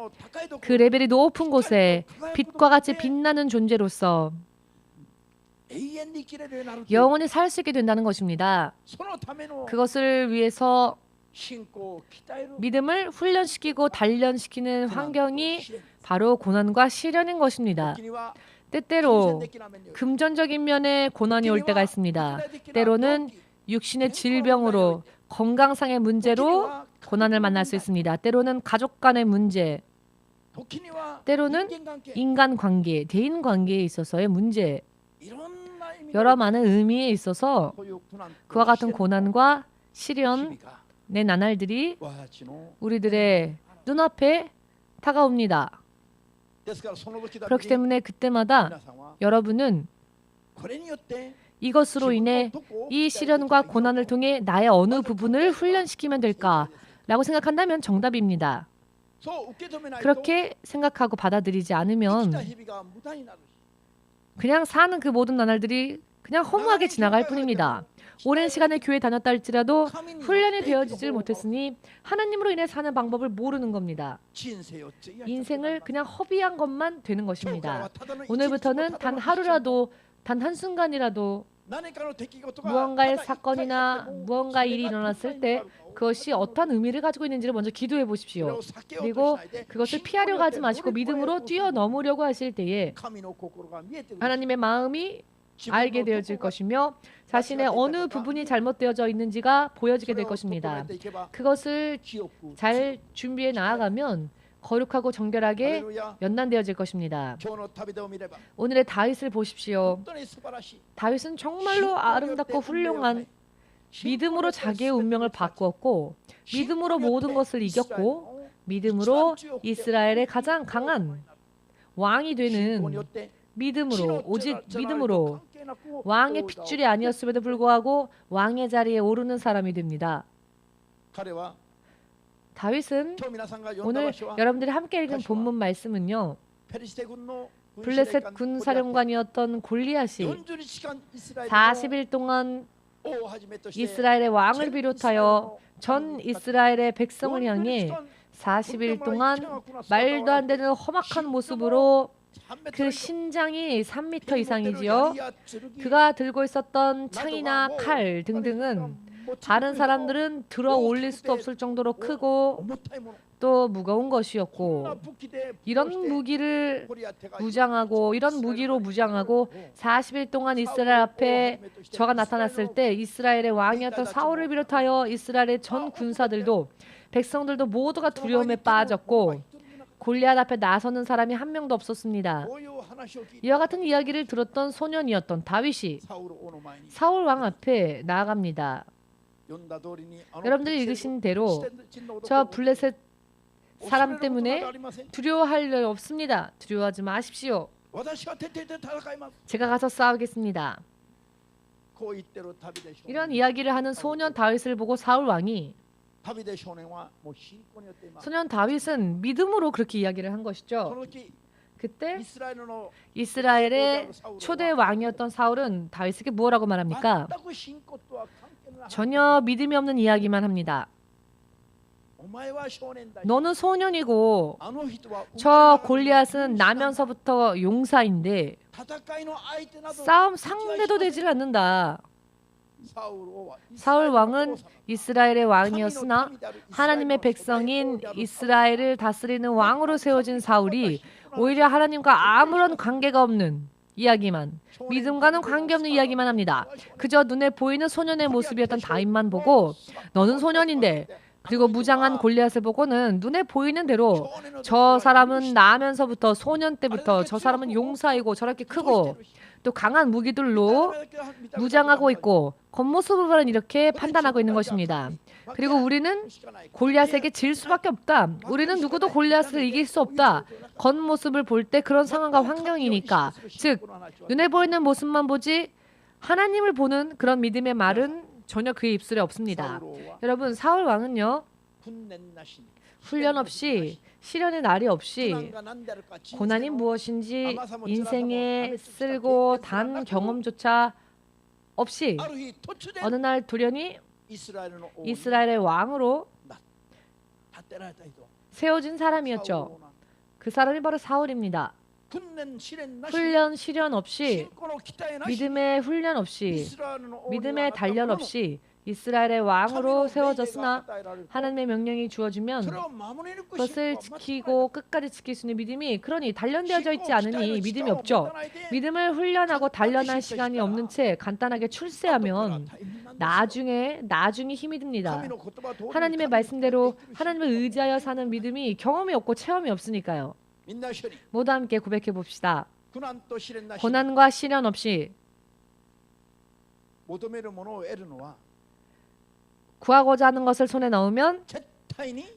그 레벨이 높은 곳에 빛과 같이 빛나는 존재로서 영원히 살 수 있게 된다는 것입니다. 그것을 위해서 믿음을 훈련시키고 단련시키는 환경이 바로 고난과 시련인 것입니다. 때때로 금전적인 면에 고난이 올 때가 있습니다. 때로는 육신의 질병으로 건강상의 문제로 고난을 만날 수 있습니다. 때로는 가족 간의 문제, 때로는 인간관계, 대인관계에 있어서의 문제, 여러 많은 의미에 있어서 그와 같은 고난과 시련의 나날들이 우리들의 눈앞에 다가옵니다. 그렇기 때문에 그때마다 여러분은 이것으로 인해 이 시련과 고난을 통해 나의 어느 부분을 훈련시키면 될까라고 생각한다면 정답입니다. 그렇게 생각하고 받아들이지 않으면 그냥 사는 그 모든 나날들이 그냥 허무하게 지나갈 뿐입니다. 오랜 시간을 교회 다녔다 할지라도 훈련이 되어지질 못했으니 하나님으로 인해 사는 방법을 모르는 겁니다. 인생을 그냥 허비한 것만 되는 것입니다. 오늘부터는 단 하루라도, 단 한순간이라도 무언가의 사건이나 무언가 일이 일어났을 때 그것이 어떠한 의미를 가지고 있는지를 먼저 기도해 보십시오. 그리고 그것을 피하려고 하지 마시고 믿음으로 뛰어넘으려고 하실 때에 하나님의 마음이 알게 되어질 것이며 자신의 어느 부분이 잘못되어져 있는지가 보여지게 될 것입니다. 그것을 잘 준비해 나아가면 거룩하고 정결하게 연단되어질 것입니다. 오늘의 다윗을 보십시오. 다윗은 정말로 아름답고 훌륭한 믿음으로 자기의 운명을 바꾸었고 믿음으로 모든 것을 이겼고 믿음으로 이스라엘의 가장 강한 왕이 되는 믿음으로, 오직 믿음으로 왕의 핏줄이 아니었음에도 불구하고 왕의 자리에 오르는 사람이 됩니다. 다윗은 오늘 여러분들이 함께 읽은 본문 말씀은요, 블레셋 군 사령관이었던 골리앗이 40일 동안 이스라엘의 왕을 비롯하여 전 이스라엘의 백성을 향해 40일 동안 말도 안 되는 험악한 모습으로 그 신장이 3m 이상이지요. 그가 들고 있었던 창이나 칼 등등은 다른 사람들은 들어 올릴 수도 없을 정도로 크고 또 무거운 것이었고, 이런 무기를 무장하고 이런 무기로 무장하고 40일 동안 이스라엘 앞에 저가 나타났을 때 이스라엘의 왕이었던 사울을 비롯하여 이스라엘의 전 군사들도 백성들도 모두가 두려움에 빠졌고 골리앗 앞에 나서는 사람이 한 명도 없었습니다. 이와 같은 이야기를 들었던 소년이었던 다윗이 사울 왕 앞에 나아갑니다. 여러분들이 읽으신 대로 저 블레셋 사람 때문에 두려워할 일 없습니다. 두려워하지 마십시오. 제가 가서 싸우겠습니다. 이런 이야기를 하는 소년 다윗을 보고 사울 왕이, 소년 다윗은 믿음으로 그렇게 이야기를 한 것이죠. 그때 이스라엘의 초대 왕이었던 사울은 다윗에게 뭐라고 말합니까? 전혀 믿음이 없는 이야기만 합니다. 너는 소년이고 저 골리앗은 나면서부터 용사인데 싸움 상대도 되질 않는다. 사울 왕은 이스라엘의 왕이었으나 하나님의 백성인 이스라엘을 다스리는 왕으로 세워진 사울이 오히려 하나님과 아무런 관계가 없는 이야기만, 믿음과는 관계없는 이야기만 합니다. 그저 눈에 보이는 소년의 모습이었던 다윗만 보고 너는 소년인데, 그리고 무장한 골리앗을 보고는 눈에 보이는 대로 저 사람은 나면서부터, 소년 때부터 저 사람은 용사이고 저렇게 크고 또 강한 무기들로 무장하고 있고 겉모습으로는 이렇게 판단하고 있는 것입니다. 그리고 우리는 골리앗에게 질 수밖에 없다. 우리는 누구도 골리앗을 이길 수 없다. 겉모습을 볼 때 그런 상황과 환경이니까, 즉 눈에 보이는 모습만 보지 하나님을 보는 그런 믿음의 말은 전혀 그의 입술에 없습니다. 여러분, 사울 왕은요, 훈련 없이, 시련의 날이 없이, 고난이 무엇인지 인생에 쓸고 단 경험조차 없이 어느 날 돌연히 이스라엘의 왕으로 세워진 사람이었죠. 그 사람이 바로 사울입니다. 훈련, 시련 없이, 믿음의 훈련 없이, 믿음의 단련 없이 이스라엘의 왕으로 세워졌으나 하나님의 명령이 주어지면 그것을 지키고 끝까지 지킬 수 있는 믿음이, 그러니 단련되어져 있지 않으니 믿음이 없죠. 믿음을 훈련하고 단련할 시간이 없는 채 간단하게 출세하면 나중에 힘이 듭니다. 하나님의 말씀대로 하나님을 의지하여 사는 믿음이 경험이 없고 체험이 없으니까요. 모두 함께 고백해 봅시다. 고난과 시련 없이 구하고자 하는 것을 손에 넣으면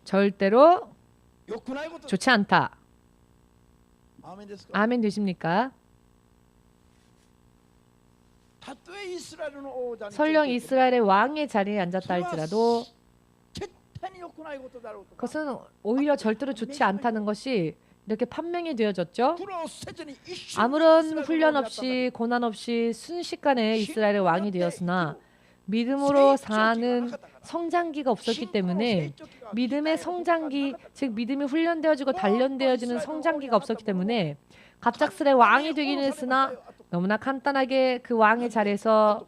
절대로 좋지 않다. 아멘 되십니까? 설령 이스라엘의 왕의 자리에 앉았다 할지라도 그것은 오히려 절대로 좋지 않다는 것이 이렇게 판명이 되어졌죠. 아무런 훈련 없이 고난 없이 순식간에 이스라엘의 왕이 되었으나 믿음으로 사는 성장기가 없었기 때문에, 믿음의 성장기, 즉 믿음이 훈련되어지고 단련되어지는 성장기가 없었기 때문에 갑작스레 왕이 되기는 했으나 너무나 간단하게 그 왕의 자리에서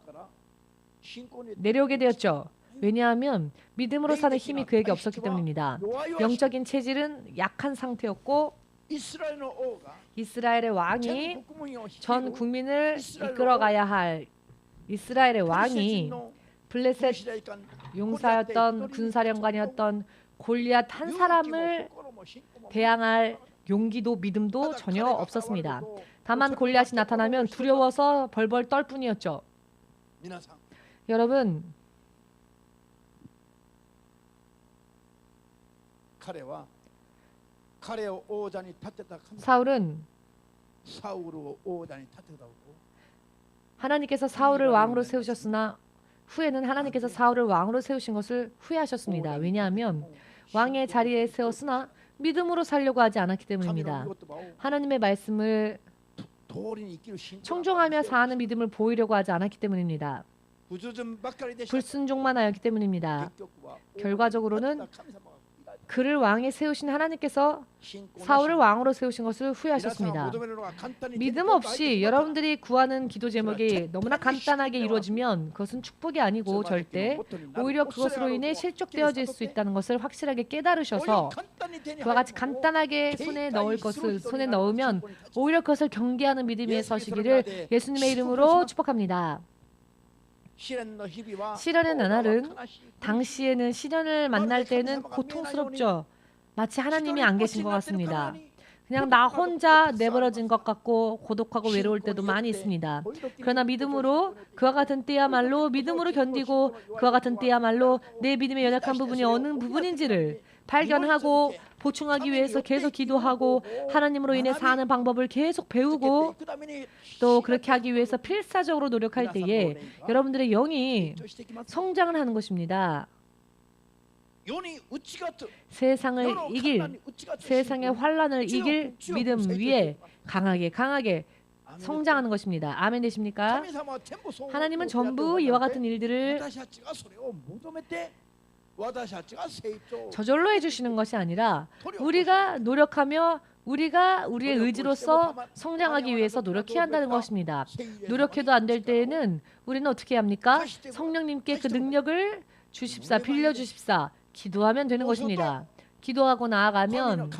내려오게 되었죠. 왜냐하면 믿음으로 사는 힘이 그에게 없었기 때문입니다. 영적인 체질은 약한 상태였고 이스라엘의 왕이 전 국민을 이끌어가야 할 이스라엘의 왕이 블레셋 용사였던 군사령관이었던 골리앗 한 사람을 대항할 용기도 믿음도 전혀 없었습니다. 다만 골리앗이 나타나면 두려워서 벌벌 떨 뿐이었죠. 여러분, 사울은 하나님께서 사울을 왕으로 세우셨으나 후에는 하나님께서 사울을 왕으로 세우신 것을 후회하셨습니다. 왜냐하면 왕의 자리에 세웠으나 믿음으로 살려고 하지 않았기 때문입니다. 하나님의 말씀을 청종하며 사는 믿음을 보이려고 하지 않았기 때문입니다. 불순종만 하였기 때문입니다. 결과적으로는 그를 왕에 세우신 하나님께서 사울을 왕으로 세우신 것을 후회하셨습니다. 믿음 없이 여러분들이 구하는 기도 제목이 너무나 간단하게 이루어지면 그것은 축복이 아니고 절대 오히려 그것으로 인해 실족되어질 수 있다는 것을 확실하게 깨달으셔서 그와 같이 간단하게 손에 넣을 것을 손에 넣으면 오히려 그것을 경계하는 믿음에 서시기를 예수님의 이름으로 축복합니다. 시련의 나날은 당시에는 시련을 만날 때는 고통스럽죠. 마치 하나님이 안 계신 것 같습니다. 그냥 나 혼자 내버려진 것 같고 고독하고 외로울 때도 많이 있습니다. 그러나 믿음으로 그와 같은 때야말로 믿음으로 견디고 그와 같은 때야말로 내 믿음의 연약한 부분이 어느 부분인지를 발견하고 보충하기 위해서 계속 기도하고 하나님으로 인해 사는 방법을 계속 배우고 또 그렇게 하기 위해서 필사적으로 노력할 때에 여러분들의 영이 성장을 하는 것입니다. 세상을 이길, 세상의 환란을 이길 믿음 위에 강하게 성장하는 것입니다. 아멘 되십니까? 하나님은 전부 이와 같은 일들을 저절로 해주시는 것이 아니라 우리가 노력하며 우리가 우리의 의지로서 성장하기 위해서 노력해야 한다는 것입니다. 노력해도 안 될 때에는 우리는 어떻게 합니까? 성령님께 그 능력을 주십사, 빌려주십사 기도하면 되는 것입니다. 기도하고 나아가면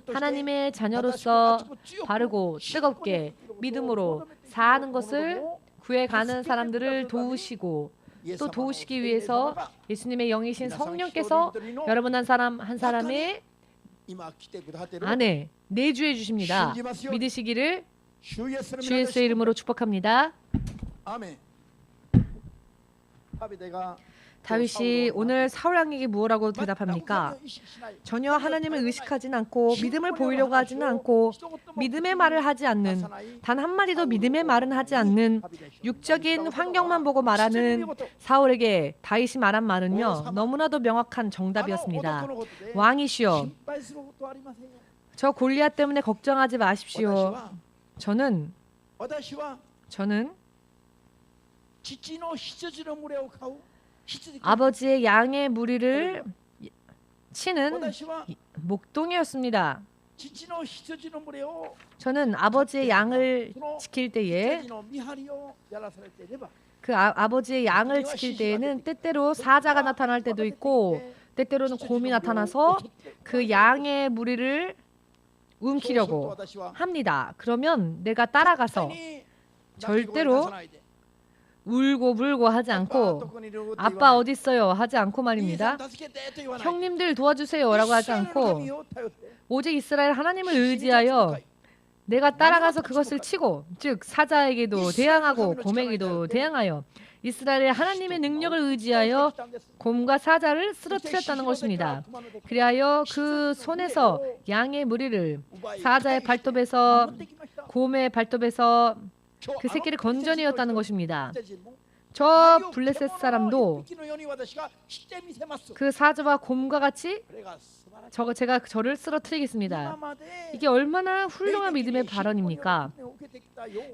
하나님의 자녀로서 바르고 뜨겁게 믿음으로 사는 것을 구해가는 사람들을 도우시고 또 도우시기 위해서 예수님의 영이신 성령께서 여러분 한 사람 한 사람의 안에 내주해 주십니다. 믿으시기를 주 예수의 이름으로 축복합니다. 다윗이 오늘 사울 왕에게 무엇라고 대답합니까? 전혀 하나님을 의식하진 않고 믿음을 보이려고 하지는 않고 믿음의 말을 하지 않는, 단 한마디도 믿음의 말은 하지 않는 육적인 환경만 보고 말하는 사울에게 다윗이 말한 말은요, 너무나도 명확한 정답이었습니다. 왕이시여, 저 골리앗 때문에 걱정하지 마십시오. 저는 아버지의 양의 무리를 치는 목동이었습니다. 저는 아버지의 양을 지킬 때에 그 아버지의 양을 지킬 때에는 때때로 사자가 나타날 때도 있고 때때로는 곰이 나타나서 그 양의 무리를 움키려고 합니다. 그러면 내가 따라가서 절대로 울고 불고 하지 않고 아빠 어디 있어요 하지 않고 말입니다. 형님들 도와주세요 라고 하지 않고 오직 이스라엘 하나님을 의지하여 내가 따라가서 그것을 치고, 즉 사자에게도 대항하고 곰에게도 대항하여 이스라엘의 하나님의 능력을 의지하여 곰과 사자를 쓰러뜨렸다는 것입니다. 그리하여 그 손에서 양의 무리를 사자의 발톱에서 곰의 발톱에서 그 새끼를 건져내었다는 것입니다. 저 블레셋 사람도 그 사자와 곰과 같이 제가 저를 쓰러뜨리겠습니다. 이게 얼마나 훌륭한 믿음의 발언입니까?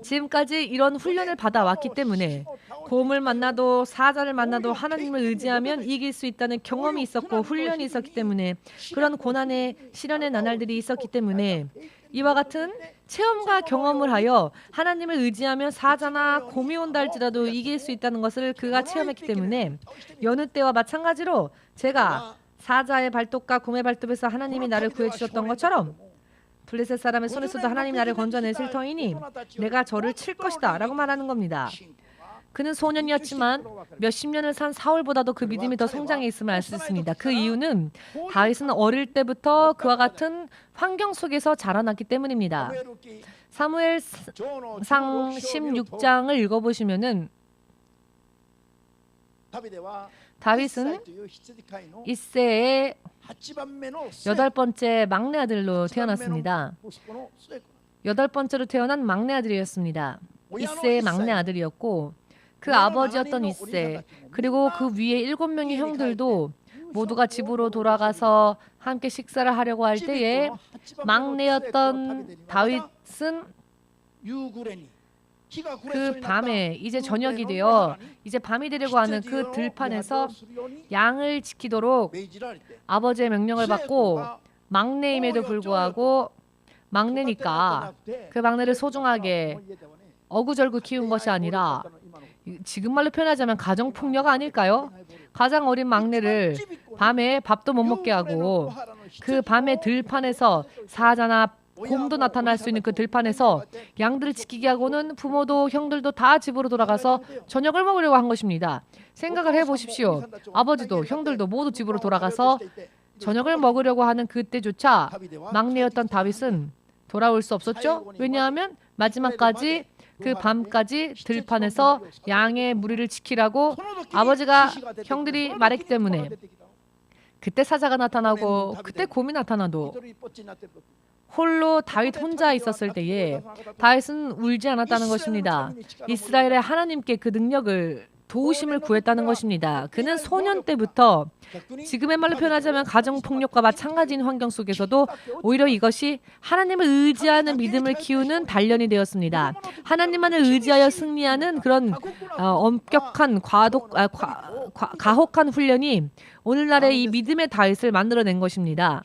지금까지 이런 훈련을 받아왔기 때문에 곰을 만나도 사자를 만나도 하나님을 의지하면 이길 수 있다는 경험이 있었고 훈련이 있었기 때문에 그런 고난의 시련의 나날들이 있었기 때문에 이와 같은 체험과 경험을 하여 하나님을 의지하면 사자나 곰이 온다 할지라도 이길 수 있다는 것을 그가 체험했기 때문에 여느 때와 마찬가지로 제가 사자의 발톱과 곰의 발톱에서 하나님이 나를 구해주셨던 것처럼 블레셋 사람의 손에서도 하나님이 나를 건져내실 터이니 내가 저를 칠 것이다 라고 말하는 겁니다. 그는 소년이었지만 몇십 년을 산 사울보다도 그 믿음이 더 성장해 있음을 알 수 있습니다. 그 이유는 다윗은 어릴 때부터 그와 같은 환경 속에서 자라났기 때문입니다. 사무엘상 16장을 읽어보시면은 다윗은 이새의 8번째 막내 아들로 태어났습니다. 8번째로 태어난 막내 아들이었습니다. 이새의 막내 아들이었고 그 아버지였던 이새 그리고 그 위에 7명의 형들도 모두가 집으로 돌아가서 함께 식사를 하려고 할 때에 막내였던 다윗은 그 밤에 이제 저녁이 되어 이제 밤이 되려고 하는 그 들판에서 양을 지키도록 아버지의 명령을 받고 막내임에도 불구하고 막내니까 그 막내를 소중하게 어구절구 키운 것이 아니라 지금 말로 표현하자면 가정폭력 아닐까요? 가장 어린 막내를 밤에 밥도 못 먹게 하고 그 밤에 들판에서 사자나 곰도 나타날 수 있는 그 들판에서 양들을 지키게 하고는 부모도 형들도 다 집으로 돌아가서 저녁을 먹으려고 한 것입니다. 생각을 해보십시오. 아버지도 형들도 모두 집으로 돌아가서 저녁을 먹으려고 하는 그때조차 막내였던 다윗은 돌아올 수 없었죠. 왜냐하면 마지막까지 그 밤까지 들판에서 양의 무리를 지키라고 아버지가 형들이 말했기 때문에 그때 사자가 나타나고 그때 곰이 나타나도 홀로 다윗 혼자 있었을 때에 다윗은 울지 않았다는 것입니다. 이스라엘의 하나님께 그 능력을 도우심을 구했다는 것입니다. 그는 소년 때부터 지금의 말로 표현하자면 가정폭력과 마찬가지인 환경 속에서도 오히려 이것이 하나님을 의지하는 믿음을 키우는 단련이 되었습니다. 하나님만을 의지하여 승리하는 그런 엄격한 가혹한 훈련이 오늘날의 이 믿음의 다윗을 만들어낸 것입니다.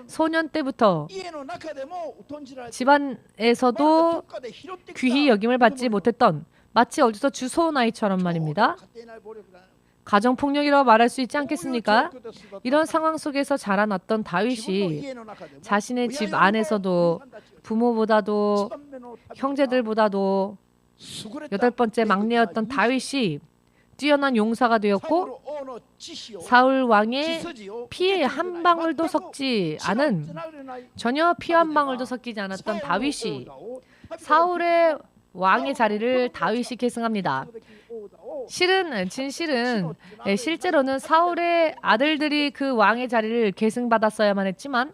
소년 때부터 집안에서도 귀히 여김을 받지 못했던 마치 어디서 주워온 아이처럼 말입니다. 가정폭력이라고 말할 수 있지 않겠습니까? 이런 상황 속에서 자라났던 다윗이 자신의 집 안에서도 부모보다도 형제들보다도 8번째 막내였던 다윗이 뛰어난 용사가 되었고 사울 왕의 피에 한 방울도 섞지 않은 전혀 피 한 방울도 섞이지 않았던 다윗이 사울의 왕의 자리를 다윗이 계승합니다. 진실은 실제로는 사울의 아들들이 그 왕의 자리를 계승받았어야만 했지만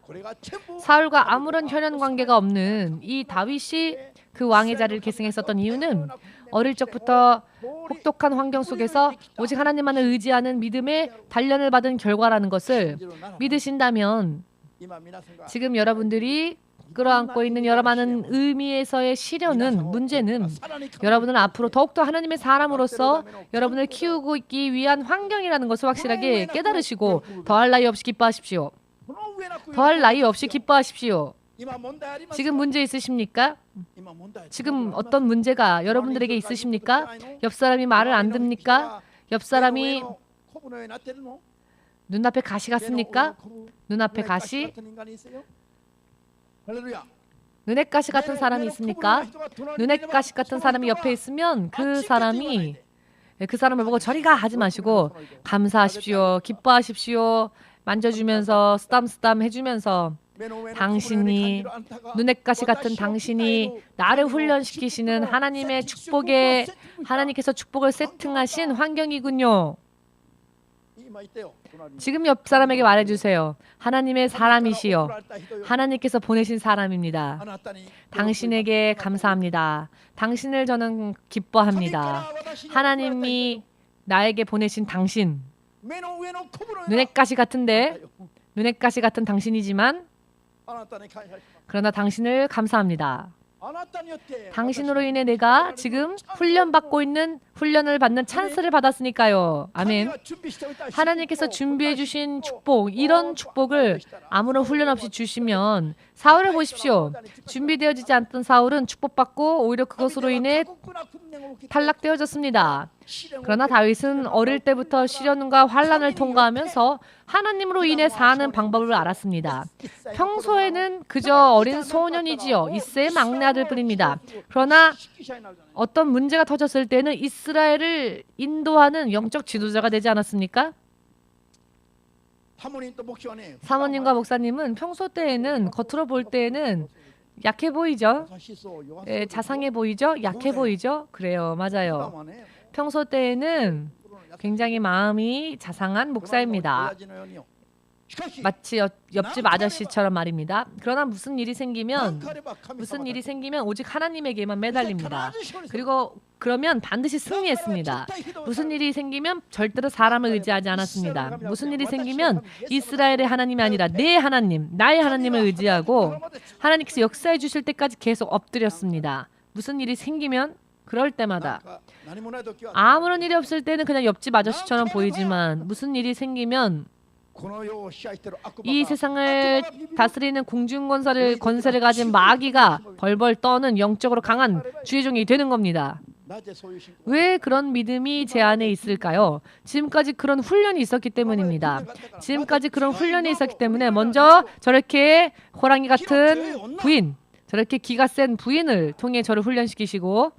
사울과 아무런 혈연 관계가 없는 이 다윗이 그 왕의 자리를 계승했었던 이유는 어릴 적부터 혹독한 환경 속에서 오직 하나님만을 의지하는 믿음의 단련을 받은 결과라는 것을 믿으신다면 지금 여러분들이 끌어안고 있는 여러 많은 의미에서의 시련은 문제는 여러분은 앞으로 더욱더 하나님의 사람으로서 여러분을 키우고 있기 위한 환경이라는 것을 확실하게 깨달으시고 더할 나위 없이 기뻐하십시오. 더할 나위 없이 기뻐하십시오. 지금 문제 있으십니까? 지금 어떤 문제가 여러분들에게 있으십니까? 옆 사람이 말을 안 듣습니까? 옆 사람이 눈앞에 가시 같습니까? 눈앞에 가시? 눈에 가시 같은 사람이 있습니까? 눈에 가시 같은 사람이 옆에 있으면 그 사람을 보고 저리 가 하지 마시고 감사하십시오. 기뻐하십시오. 만져주면서 쓰담쓰담 해주면서 당신이 눈에 가시 같은 당신이 나를 훈련시키시는 하나님의 축복에 하나님께서 축복을 세팅하신 환경이군요. 지금 옆 사람에게 말해주세요. 하나님의 사람이시여. 하나님께서 보내신 사람입니다. 당신에게 감사합니다. 당신을 저는 기뻐합니다. 하나님이 나에게 보내신 당신. 눈에 가시 같은데 눈에 가시 같은 당신이지만 그러나 당신을 감사합니다. 당신으로 인해 내가 지금 훈련을 받는 찬스를 받았으니까요. 아멘. 하나님께서 준비해 주신 축복, 이런 축복을 아무런 훈련 없이 주시면 사울을 보십시오. 준비되어지지 않던 사울은 축복받고 오히려 그것으로 인해 탈락되어졌습니다. 그러나 다윗은 어릴 때부터 시련과 환난을 통과하면서 하나님으로 인해 사는 방법을 알았습니다. 평소에는 그저 어린 소년이지요. 이새의 막내 아들뿐입니다. 그러나 어떤 문제가 터졌을 때는 이스라엘을 인도하는 영적 지도자가 되지 않았습니까? 사모님과 목사님은 평소 때에는 겉으로 볼 때에는 약해 보이죠? 자상해 보이죠? 약해 보이죠? 그래요. 맞아요. 평소 때에는 굉장히 마음이 자상한 목사입니다. 마치 옆집 아저씨처럼 말입니다. 그러나 무슨 일이 생기면 오직 하나님에게만 매달립니다. 그리고 그러면 반드시 승리했습니다. 무슨 일이 생기면 절대로 사람을 의지하지 않았습니다. 무슨 일이 생기면 이스라엘의 하나님이 아니라 내 하나님, 나의 하나님을 의지하고 하나님께서 역사해 주실 때까지 계속 엎드렸습니다. 무슨 일이 생기면 그럴 때마다 아무런 일이 없을 때는 그냥 옆집 아저씨처럼 보이지만 무슨 일이 생기면 이 세상을 다스리는 궁중권세를 가진 마귀가 벌벌 떠는 영적으로 강한 주의 종이 되는 겁니다. 왜 그런 믿음이 제 안에 있을까요? 지금까지 그런 훈련이 있었기 때문입니다. 지금까지 그런 훈련이 있었기 때문에 먼저 저렇게 호랑이 같은 부인, 저렇게 기가 센 부인을 통해 저를 훈련시키시고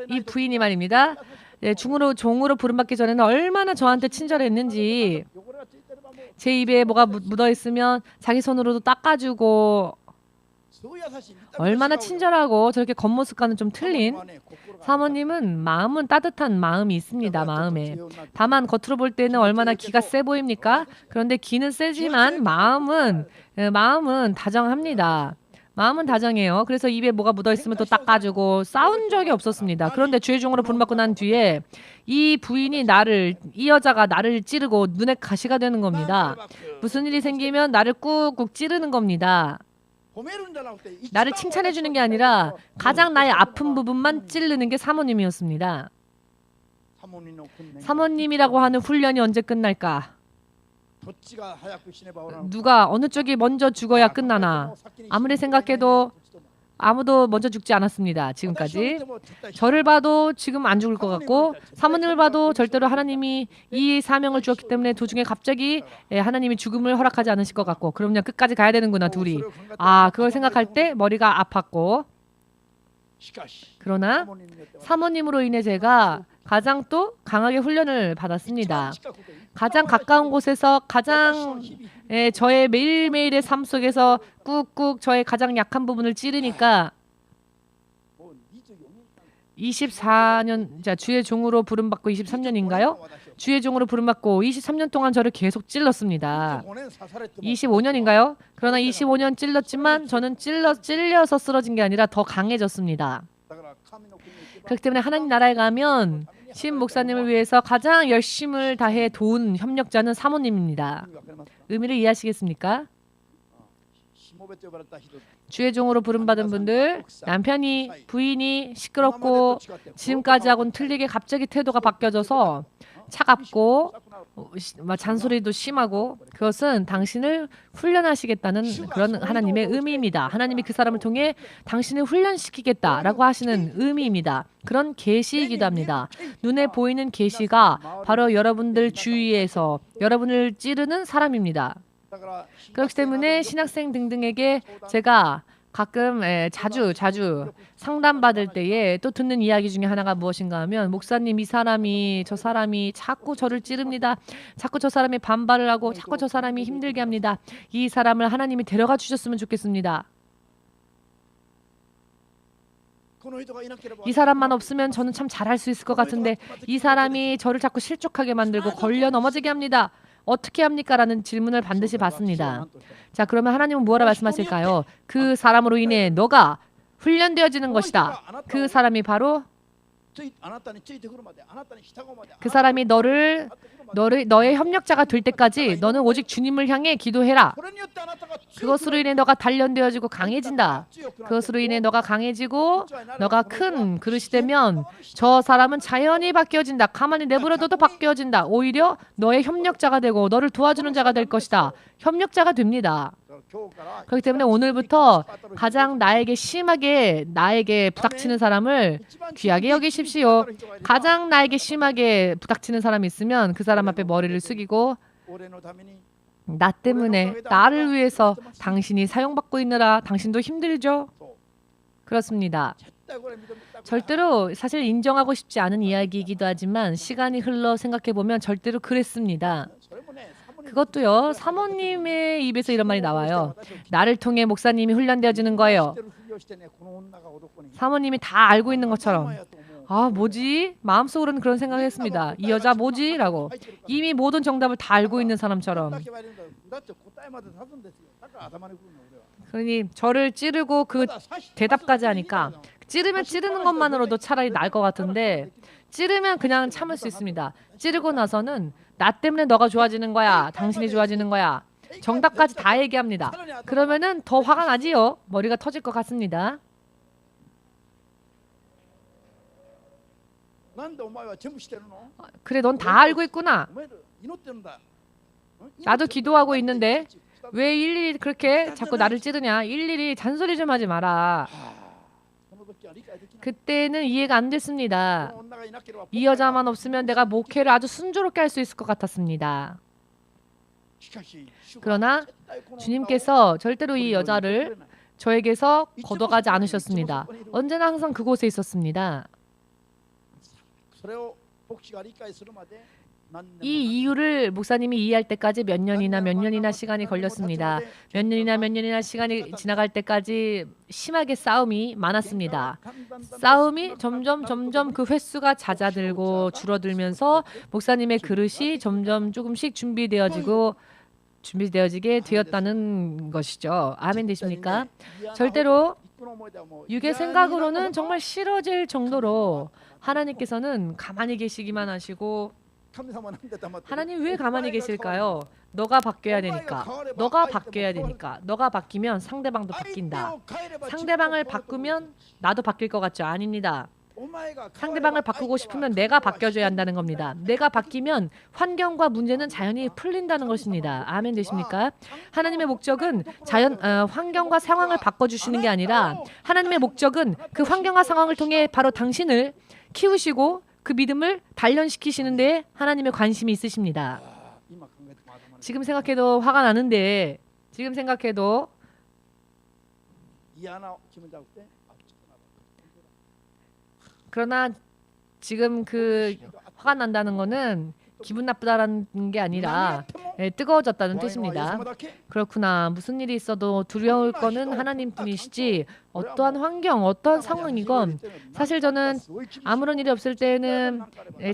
이 부인이 말입니다. 종으로 부름받기 전에는 얼마나 저한테 친절했는지 제 입에 뭐가 묻어있으면 자기 손으로도 닦아주고 얼마나 친절하고 저렇게 겉모습과는 좀 틀린 사모님은 마음은 따뜻한 마음이 있습니다. 마음에. 다만 겉으로 볼 때는 얼마나 기가 세 보입니까? 그런데 기는 세지만 마음은 다정합니다. 마음은 다정해요. 그래서 입에 뭐가 묻어있으면 또 닦아주고 싸운 적이 없었습니다. 그런데 주의 종으로 부름받고 난 뒤에 이 부인이 이 여자가 나를 찌르고 눈에 가시가 되는 겁니다. 무슨 일이 생기면 나를 꾹꾹 찌르는 겁니다. 나를 칭찬해 주는 게 아니라 가장 나의 아픈 부분만 찌르는 게 사모님이었습니다. 사모님이라고 하는 훈련이 언제 끝날까? 누가 어느 쪽이 먼저 죽어야 끝나나? 아무리 생각해도 아무도 먼저 죽지 않았습니다. 지금까지. 저를 봐도 지금 안 죽을 것 같고 사모님을 봐도 절대로 하나님이 이 사명을 주었기 때문에 도중에 갑자기 하나님이 죽음을 허락하지 않으실 것 같고 그럼요 끝까지 가야 되는구나 둘이. 그걸 생각할 때 머리가 아팠고 그러나 사모님으로 인해 제가 가장 또 강하게 훈련을 받았습니다. 가장 가까운 곳에서 가장 저의 매일매일의 삶 속에서 꾹꾹 저의 가장 약한 부분을 찌르니까 24년 주의 종으로 부름받고 23년인가요? 주의 종으로 부름받고 23년 동안 저를 계속 찔렀습니다. 25년인가요? 그러나 25년 찔렀지만 저는 찔려서 쓰러진 게 아니라 더 강해졌습니다. 그렇기 때문에 하나님 나라에 가면 신 목사님을 위해서 가장 열심을 다해 도운 협력자는 사모님입니다. 의미를 이해하시겠습니까? 주의 종으로 부름받은 분들, 남편이 부인이 시끄럽고 지금까지하고는 틀리게 갑자기 태도가 바뀌어져서 차갑고 잔소리도 심하고 그것은 당신을 훈련하시겠다는 그런 하나님의 의미입니다. 하나님이 그 사람을 통해 당신을 훈련시키겠다라고 하시는 의미입니다. 그런 계시이기도 합니다. 눈에 보이는 계시가 바로 여러분들 주위에서 여러분을 찌르는 사람입니다. 그렇기 때문에 신학생 등등에게 제가 가끔 자주 상담받을 때에 또 듣는 이야기 중에 하나가 무엇인가 하면 목사님 이 사람이 저 사람이 자꾸 저를 찌릅니다. 자꾸 저 사람이 반발을 하고 자꾸 저 사람이 힘들게 합니다. 이 사람을 하나님이 데려가 주셨으면 좋겠습니다. 이 사람만 없으면 저는 참 잘할 수 있을 것 같은데 이 사람이 저를 자꾸 실족하게 만들고 걸려 넘어지게 합니다. 어떻게 합니까? 라는 질문을 반드시 받습니다. 자, 그러면 하나님은 뭐라 말씀하실까요? 그 사람으로 인해 너가 훈련되어지는 것이다. 그 사람이 바로 그 사람이 너의 협력자가 될 때까지 너는 오직 주님을 향해 기도해라. 그것으로 인해 너가 단련되어지고 강해진다. 그것으로 인해 너가 강해지고 너가 큰 그릇이 되면 저 사람은 자연히 바뀌어진다. 가만히 내버려둬도 바뀌어진다. 오히려 너의 협력자가 되고 너를 도와주는 자가 될 것이다. 협력자가 됩니다. 그렇기 때문에 오늘부터 가장 나에게 부닥치는 사람을 귀하게 여기십시오. 가장 나에게 심하게 부닥치는 사람이 있으면 그 사람 앞에 머리를 숙이고 나 때문에 나를 위해서 당신이 사용받고 있느라 당신도 힘들죠? 그렇습니다. 절대로 사실 인정하고 싶지 않은 이야기이기도 하지만 시간이 흘러 생각해보면 절대로 그랬습니다. 그것도요. 사모님의 입에서 이런 말이 나와요. 나를 통해 목사님이 훈련되어지는 거예요. 사모님이 다 알고 있는 것처럼 아 뭐지? 마음속으로는 그런 생각을 했습니다. 이 여자 뭐지? 라고 이미 모든 정답을 다 알고 있는 사람처럼 그러니 저를 찌르고 그 대답까지 하니까 찌르면 찌르는 것만으로도 차라리 나을 것 같은데 찌르면 그냥 참을 수 있습니다. 찌르고 나서는 나 때문에 너가 좋아지는 거야. 당신이 좋아지는 거야. 정답까지 다 얘기합니다. 그러면은 더 화가 나지요. 머리가 터질 것 같습니다. 그래 넌 다 알고 있구나. 나도 기도하고 있는데 왜 일일이 그렇게 자꾸 나를 찌르냐. 일일이 잔소리 좀 하지 마라. 그때는 이해가 안 됐습니다. 이 여자만 없으면 내가 목회를 아주 순조롭게 할 수 있을 것 같았습니다. 그러나 주님께서 절대로 이 여자를 저에게서 걷어가지 않으셨습니다. 언제나 항상 그곳에 있었습니다. 이 이유를 목사님이 이해할 때까지 몇 년이나 시간이 걸렸습니다. 몇 년이나 시간이 지나갈 때까지 심하게 싸움이 많았습니다. 싸움이 점점 그 횟수가 잦아들고 줄어들면서 목사님의 그릇이 점점 조금씩 준비되어지게 되었다는 것이죠. 아멘 되십니까? 절대로 육의 생각으로는 정말 싫어질 정도로 하나님께서는 가만히 계시기만 하시고 하나님 왜 가만히 계실까요? 너가 바뀌어야 되니까. 너가 바뀌면 상대방도 바뀐다. 상대방을 바꾸면 나도 바뀔 것 같죠? 아닙니다. 상대방을 바꾸고 싶으면 내가 바뀌어줘야 한다는 겁니다. 내가 바뀌면 환경과 문제는 자연히 풀린다는 것입니다. 아멘 되십니까? 하나님의 목적은 환경과 상황을 바꿔주시는 게 아니라 하나님의 목적은 그 환경과 상황을 통해 바로 당신을 키우시고 그 믿음을 단련시키시는 데 하나님의 관심이 있으십니다. 지금 생각해도 화가 나는데 지금 생각해도 그러나 지금 그 화가 난다는 거는 기분 나쁘다라는 게 아니라 뜨거워졌다는 뜻입니다. 그렇구나. 무슨 일이 있어도 두려울 거는 하나님뿐이시지 어떠한 환경, 어떠한 상황이건 사실 저는 아무런 일이 없을 때는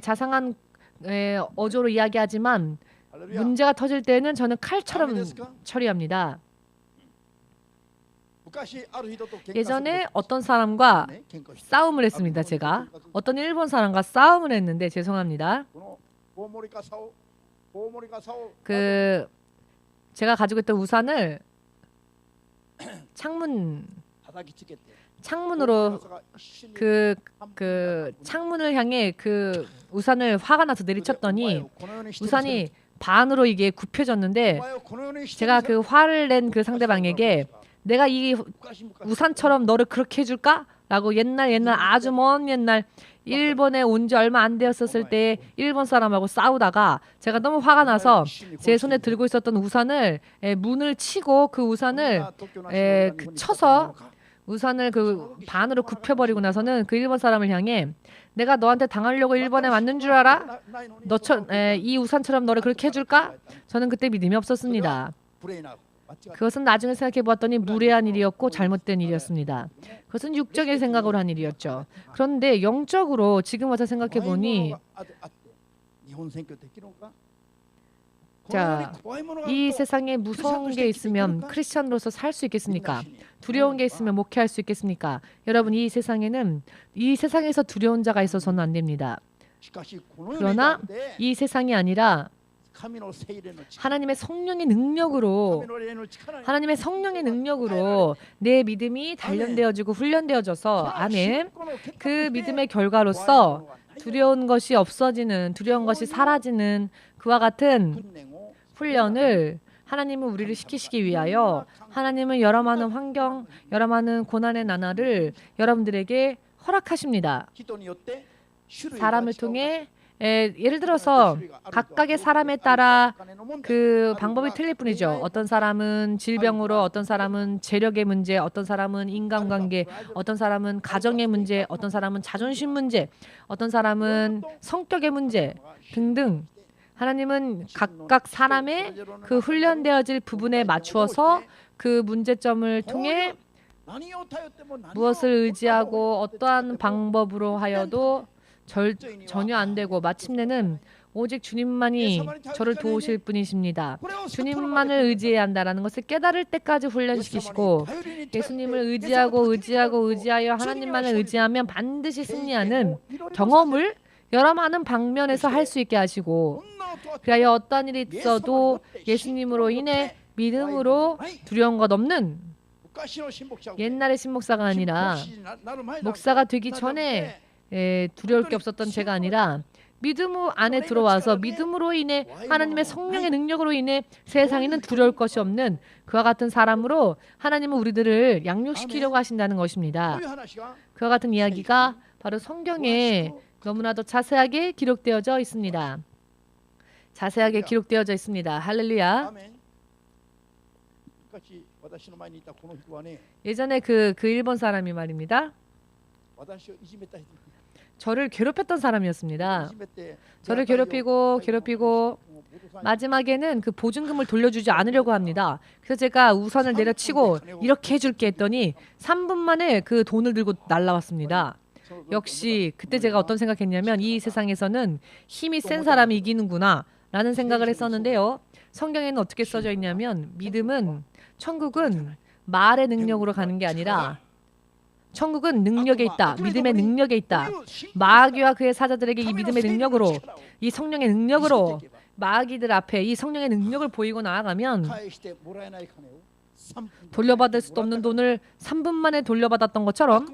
자상한 어조로 이야기하지만 문제가 터질 때는 저는 칼처럼 처리합니다. 예전에 어떤 사람과 싸움을 했습니다. 제가 어떤 일본 사람과 싸움을 했는데 죄송합니다. 제가 가지고 있던 우산을 창문으로 그 창문을 향해 그 우산을 화가 나서 내리쳤더니 우산이 반으로 이게 굽혀졌는데 제가 그 화를 낸 그 상대방에게 내가 이 우산처럼 너를 그렇게 해줄까? 라고 옛날 아주 먼 옛날 일본에 온 지 얼마 안 되었을 때 일본 사람하고 싸우다가 제가 너무 화가 나서 제 손에 들고 있었던 우산을 문을 치고 그 우산을 쳐서 우산을 그 반으로 굽혀버리고 나서는 그 일본 사람을 향해 내가 너한테 당하려고 일본에 왔는 줄 알아? 이 우산처럼 너를 그렇게 해줄까? 저는 그때 믿음이 없었습니다. 그것은 나중에 생각해 보았더니 무례한 일이었고 잘못된 일이었습니다. 그것은 육적인 생각으로 한 일이었죠. 그런데 영적으로 지금 와서 생각해 보니 자, 이 세상에 무서운 게 있으면 크리스천으로서 살 수 있겠습니까? 두려운 게 있으면 목회할 수 있겠습니까? 여러분, 이 세상에서 두려운 자가 있어서는 안 됩니다. 그러나 이 세상이 아니라 하나님의 성령의 능력으로 내 믿음이 단련되어지고 훈련되어져서 아멘. 그 믿음의 결과로서 두려운 것이 없어지는, 두려운 것이 사라지는 그와 같은 훈련을 하나님은 우리를 시키시기 위하여 하나님은 여러 많은 환경, 여러 많은 고난의 나날을 여러분들에게 허락하십니다. 사람을 통해 예를 들어서 각각의 사람에 따라 그 방법이 틀릴 뿐이죠. 어떤 사람은 질병으로, 어떤 사람은 재력의 문제, 어떤 사람은 인간관계, 어떤 사람은 가정의 문제, 어떤 사람은 자존심 문제, 어떤 사람은 성격의 문제 등등. 하나님은 각각 사람의 그 훈련되어질 부분에 맞추어서 그 문제점을 통해 무엇을 의지하고 어떠한 방법으로 하여도 전혀 안 되고 마침내는 오직 주님만이 저를 도우실 분이십니다. 주님만을 의지해야 한다는 것을 깨달을 때까지 훈련시키시고 예수님을 의지하여 하나님만을 의지하면 반드시 승리하는 경험을 여러 많은 방면에서 할 수 있게 하시고 그리하여 어떠한 일이 있어도 예수님으로 인해 믿음으로 두려운 것 없는 옛날의 신목사가 아니라 목사가 되기 전에 두려울 게 없었던 제가 아니라 믿음 안에 들어와서 믿음으로 인해 하나님의 성령의 능력으로 인해 세상에는 두려울 것이 없는 그와 같은 사람으로 하나님은 우리들을 양육시키려고 하신다는 것입니다. 그와 같은 이야기가 바로 성경에 너무나도 자세하게 기록되어져 있습니다. 자세하게 기록되어져 있습니다. 할렐루야. 예전에 그 일본 사람이 말입니다. 저를 괴롭혔던 사람이었습니다. 저를 괴롭히고 마지막에는 그 보증금을 돌려주지 않으려고 합니다. 그래서 제가 우산을 내려치고 이렇게 해줄게 했더니 3분 만에 그 돈을 들고 날라왔습니다. 역시 그때 제가 어떤 생각했냐면 이 세상에서는 힘이 센 사람이 이기는구나 라는 생각을 했었는데요. 성경에는 어떻게 써져 있냐면 천국은 말의 능력으로 가는 게 아니라 천국은 능력에 있다. 믿음의 능력에 있다. 마귀와 그의 사자들에게 이 믿음의 능력으로, 이 성령의 능력으로 마귀들 앞에 이 성령의 능력을 보이고 나아가면 돌려받을 수도 없는 돈을 3분 만에 돌려받았던 것처럼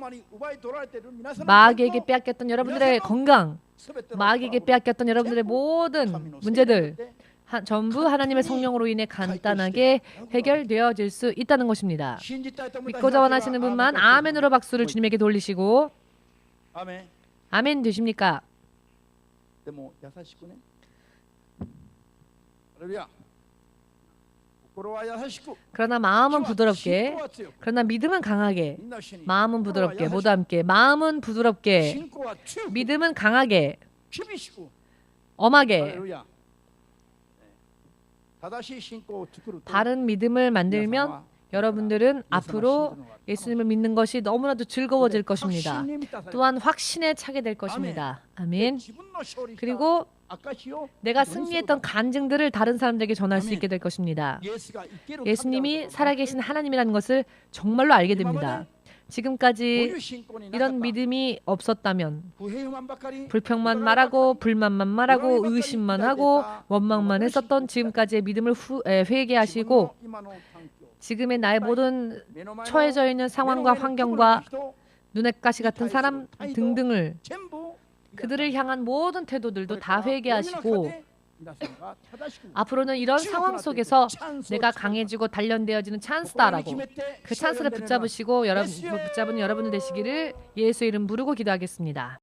마귀에게 빼앗겼던 여러분들의 건강, 마귀에게 빼앗겼던 여러분들의 모든 문제들 전부 하나님의 성령으로 인해 간단하게 해결되어질 수 있다는 것입니다. 믿고자 원하시는 분만 아멘으로 박수를 주님에게 돌리시고 아멘 되십니까? 그러나 마음은 부드럽게, 그러나 믿음은 강하게, 마음은 부드럽게, 모두 함께 마음은 부드럽게, 믿음은 강하게, 엄하게 바른 믿음을 만들면 여러분들은 앞으로 예수님을 믿는 것이 너무나도 즐거워질 것입니다. 또한 확신에 차게 될 것입니다. 아멘. 그리고 내가 승리했던 간증들을 다른 사람들에게 전할 수 있게 될 것입니다. 예수님이 살아계신 하나님이라는 것을 정말로 알게 됩니다. 지금까지 이런 믿음이 없었다면 불평만 말하고 불만만 말하고 의심만 하고 원망만 했었던 지금까지의 믿음을 회개하시고 지금의 나의 모든 처해져 있는 상황과 환경과 눈엣가시 같은 사람 등등을 그들을 향한 모든 태도들도 다 회개하시고 앞으로는 이런 상황 속에서 내가 강해지고 단련되어지는 찬스다라고 그 찬스를 붙잡으시고 붙잡은 여러분들 되시기를 예수의 이름 부르고 기도하겠습니다.